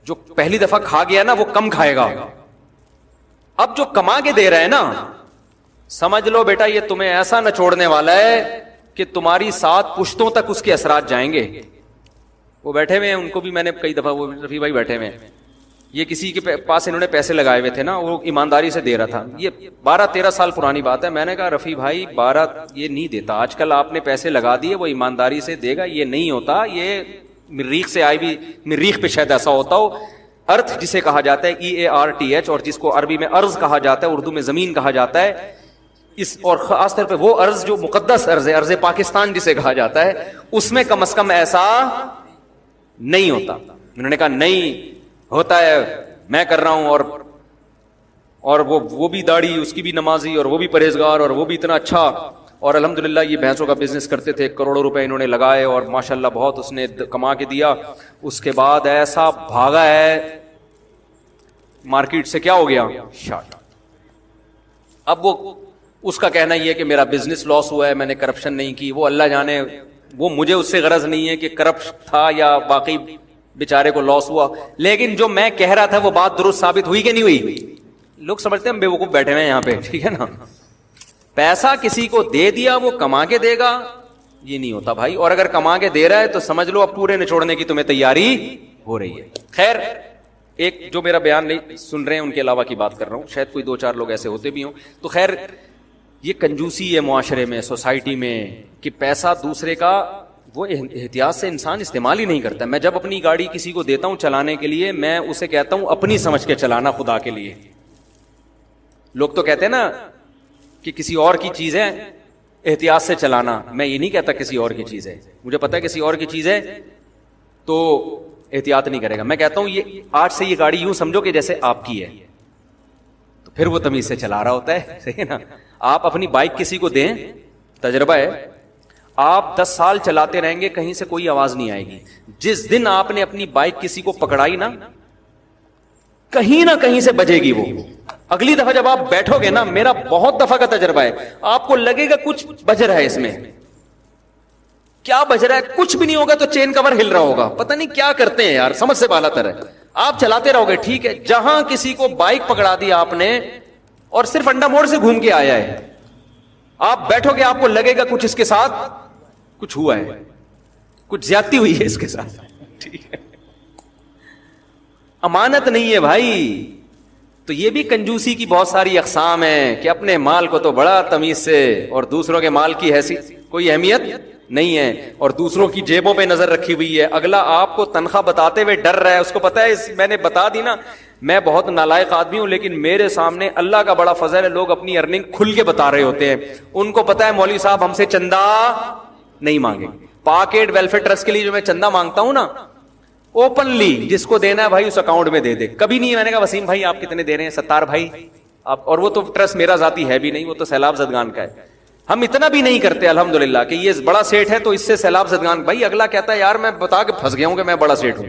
جو پہلی دفعہ کھا گیا نا وہ کم کھائے گا. اب جو کما کے دے رہا ہے نا، سمجھ لو بیٹا یہ تمہیں ایسا نہ چھوڑنے والا ہے کہ تمہاری 7 پشتوں تک اس کے اثرات جائیں گے. وہ بیٹھے ہوئے ہیں، ان کو بھی میں نے کئی دفعہ، وہ رفیع بھائی بیٹھے ہوئے ہیں، یہ کسی کے پاس انہوں نے پیسے لگائے ہوئے تھے نا، وہ ایمانداری سے دے رہا تھا. یہ 12-13 سال پرانی بات ہے. میں نے کہا رفیع بھائی 12 یہ نہیں دیتا، آج کل آپ نے پیسے لگا دیے، وہ ایمانداری سے دے گا، یہ نہیں ہوتا. یہ مریخ سے آئی بھی، مریخ پہ شاید ایسا ہوتا ہو. ارتھ جسے کہا جاتا ہے EARTH، اور جس کو عربی میں ارض کہا جاتا ہے، اردو میں زمین کہا جاتا ہے. اس اور خاص طور پہ وہ ارض جو مقدس ارض ہے، ارض پاکستان جسے کہا جاتا ہے، اس میں کم از کم ایسا نہیں ہوتا. انہوں نے کہا نہیں ہوتا ہے، میں کر رہا ہوں. اور وہ بھی داڑھی، اس کی بھی نمازی، اور وہ بھی پرہیزگار، اور وہ بھی اتنا اچھا. اور الحمدللہ یہ بھینسوں کا بزنس کرتے تھے، کروڑوں روپے انہوں نے لگائے، اور ماشاءاللہ بہت اس نے کما کے دیا. اس کے بعد ایسا بھاگا ہے مارکیٹ سے، کیا ہو گیا، شارٹ. اب وہ اس کا کہنا یہ ہے کہ میرا بزنس لاس ہوا ہے، میں نے کرپشن نہیں کی. وہ اللہ جانے، وہ مجھے اس سے غرض نہیں ہے کہ کرپٹ تھا یا باقی بیچارے کو لاس ہوا. لیکن جو میں کہہ رہا تھا وہ بات درست ثابت ہوئی کہ نہیں ہوئی؟ لوگ سمجھتے ہیں ہم بے وقوف بیٹھے ہوئے ہیں یہاں پہ، ٹھیک ہے نا. پیسہ کسی کو دے دیا وہ کما کے دے گا، یہ نہیں ہوتا بھائی. اور اگر کما کے دے رہا ہے تو سمجھ لو اب پورے نچوڑنے کی تمہیں تیاری ہو رہی ہے. خیر، ایک جو میرا بیان نہیں سن رہے ہیں ان کے علاوہ کی بات کر رہا ہوں، شاید کوئی 2-4 لوگ ایسے ہوتے بھی ہوں. تو خیر یہ کنجوسی ہے معاشرے میں، سوسائٹی میں، کہ پیسہ دوسرے کا وہ احتیاط سے انسان استعمال ہی نہیں کرتا. میں جب اپنی گاڑی کسی کو دیتا ہوں چلانے کے لیے، میں اسے کہتا ہوں اپنی سمجھ کے چلانا خدا کے لیے. لوگ تو کہتے ہیں نا کہ کسی اور کی چیز ہے احتیاط سے چلانا، میں یہ نہیں کہتا کسی اور کی چیز ہے، مجھے پتا ہے کسی اور کی چیز ہے تو احتیاط نہیں کرے گا. میں کہتا ہوں یہ آج سے یہ گاڑی یوں سمجھو کہ جیسے آپ کی ہے، تو پھر وہ تمیز سے چلا رہا ہوتا ہے، صحیح ہے نا. آپ اپنی بائک کسی کو دیں، تجربہ ہے، آپ 10 سال چلاتے رہیں گے، کہیں سے کوئی آواز نہیں آئے گی. جس دن آپ نے اپنی بائک کسی کو پکڑائی نا، کہیں نہ کہیں سے بجے گی وہ. اگلی دفعہ جب آپ بیٹھو گے نا، میرا بہت دفعہ کا تجربہ ہے، آپ کو لگے گا کچھ بج رہا ہے اس میں. کیا بج رہا ہے؟ کچھ بھی نہیں ہوگا تو چین کور ہل رہا ہوگا، پتہ نہیں کیا کرتے ہیں یار، سمجھ سے بالا تر ہے. آپ چلاتے رہو گے، ٹھیک ہے. جہاں کسی کو بائک پکڑا دی آپ نے اور صرف انڈا موڑ سے گھوم کے آیا ہے، آپ بیٹھو گے، آپ کو لگے گا کچھ اس کے ساتھ کچھ ہوا ہے, کچھ زیادتی ہوئی ہے اس کے ساتھ. ٹھیک ہے, امانت نہیں ہے بھائی. تو یہ بھی کنجوسی کی بہت ساری اقسام ہیں کہ اپنے مال کو تو بڑا تمیز سے اور دوسروں کے مال کی حیثیت کوئی اہمیت نہیں ہے, اور دوسروں کی جیبوں پہ نظر رکھی ہوئی ہے. اگلا آپ کو تنخواہ بتاتے ہوئے ڈر رہا ہے, اس کو پتا ہے میں نے بتا دی نا میں بہت نالائق آدمی ہوں, لیکن میرے سامنے اللہ کا بڑا فضل ہے, لوگ اپنی ارننگ کھل کے بتا رہے ہوتے ہیں. ان کو پتا ہے مولوی صاحب ہم سے چندہ نہیں مانگے. پاکیٹ ویلفیئر ٹرسٹ کے لیے جو میں چندہ مانگتا ہوں نا, اوپنلی جس کو دینا ہے بھائی اس اکاؤنٹ میں دے دے. کبھی نہیں میں نے کہا وسیم بھائی آپ کتنے دے رہے ہیں, ستار بھائی آپ, اور وہ تو ٹرسٹ میرا ذاتی ہے بھی نہیں, وہ تو سیلاب زدگان کا ہے. ہم اتنا بھی نہیں کرتے الحمدللہ کہ یہ بڑا سیٹ ہے تو اس سے سیلاب زدگان. بھائی اگلا کہتا ہے یار میں بتا کے پھنس گیا ہوں کہ میں بڑا سیٹ ہوں,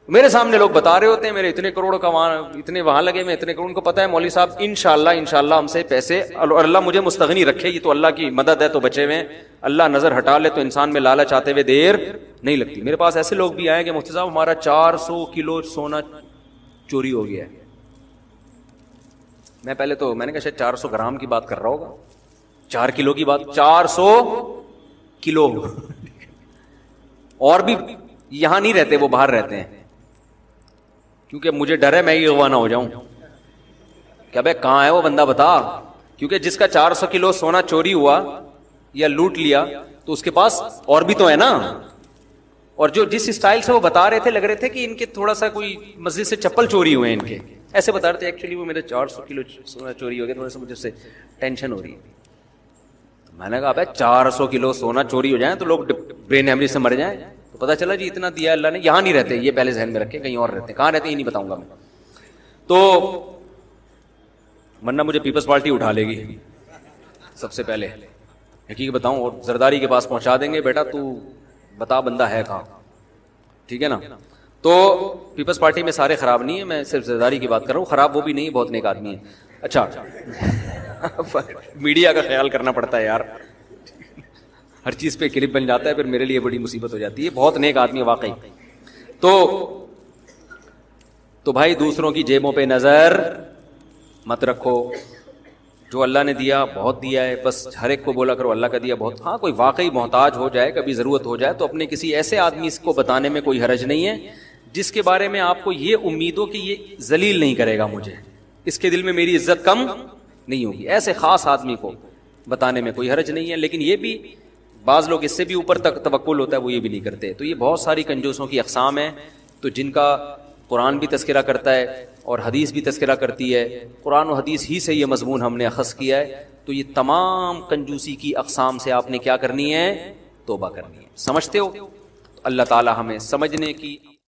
میرے سامنے لوگ بتا رہے ہوتے ہیں میرے اتنے کروڑ کا وہاں اتنے وہاں لگے, میں اتنے کروڑ. ان کو پتا ہے مولوی صاحب انشاءاللہ ہم سے پیسے, اور اللہ مجھے مستغنی رکھے, یہ تو اللہ کی مدد ہے تو بچے ہوئے, اللہ نظر ہٹا لے تو انسان میں لالچ آتے ہوئے دیر نہیں لگتی. میرے پاس ایسے لوگ بھی آئے کہ مفتی صاحب ہمارا 400 کلو سونا چوری ہو گیا ہے. میں پہلے تو میں نے کہا شاید 400 گرام کی بات کر رہا ہوگا, 4 کلو کی بات, 400 کلو. اور بھی یہاں نہیں رہتے, وہ باہر رہتے ہیں, کیونکہ مجھے ڈر ہے میں ہی اغوا نہ ہو جاؤں. کہ بھائی کہاں ہے وہ بندہ بتا, کیونکہ جس کا 400 کلو سونا چوری ہوا یا لوٹ لیا تو اس کے پاس اور بھی تو ہے نا. اور جو جس اسٹائل سے وہ بتا رہے تھے لگ رہے تھے کہ ان کے تھوڑا سا کوئی مسجد سے چپل چوری ہوئے ہیں, ان کے ایسے بتا رہے تھے. ایکچولی وہ میرے 400 کلو سونا چوری ہو گیا, تھوڑا سا مجھے اس سے ٹینشن ہو رہی ہے. میں نے کہا بھائی 400 کلو سونا چوری ہو جائیں تو لوگ برین ہیمریج سے مر جائیں. تو پتا چلا جی اتنا دیا اللہ نے. یہاں نہیں رہتے, یہ پہلے ذہن میں رکھے, کہیں اور رہتے ہیں. کہاں رہتے ہیں یہ نہیں بتاؤں گا میں, تو ورنہ مجھے پیپلز پارٹی اٹھا لے گی سب سے پہلے. حقیقت بتاؤں اور زرداری کے پاس پہنچا دیں گے, بیٹا تو بتا بندہ ہے کہاں. ٹھیک ہے نا. تو پیپلز پارٹی میں سارے خراب نہیں ہیں, میں صرف زرداری کی بات کر رہا ہوں. خراب وہ بھی نہیں, بہت نیک آدمی ہے. اچھا میڈیا کا خیال کرنا پڑتا ہے یار, ہر چیز پہ کلپ بن جاتا ہے, پھر میرے لیے بڑی مصیبت ہو جاتی ہے. بہت نیک آدمی ہے واقعی. تو بھائی دوسروں کی جیبوں پہ نظر مت رکھو. جو اللہ نے دیا بہت دیا ہے, بس ہر ایک کو بولا کرو اللہ کا دیا بہت. ہاں کوئی واقعی محتاج ہو جائے, کبھی ضرورت ہو جائے, تو اپنے کسی ایسے آدمی کو بتانے میں کوئی حرج نہیں ہے جس کے بارے میں آپ کو یہ امید ہو کہ یہ ذلیل نہیں کرے گا مجھے, اس کے دل میں میری عزت کم نہیں ہوگی. ایسے خاص آدمی کو بتانے میں کوئی حرج نہیں ہے. لیکن یہ بھی بعض لوگ اس سے بھی اوپر تک توکل ہوتا ہے, وہ یہ بھی نہیں کرتے. تو یہ بہت ساری کنجوسوں کی اقسام ہیں, تو جن کا قرآن بھی تذکرہ کرتا ہے اور حدیث بھی تذکرہ کرتی ہے. قرآن و حدیث ہی سے یہ مضمون ہم نے اخذ کیا ہے. تو یہ تمام کنجوسی کی اقسام سے آپ نے کیا کرنی ہے, توبہ کرنی ہے. سمجھتے ہو؟ اللہ تعالی ہمیں سمجھنے کی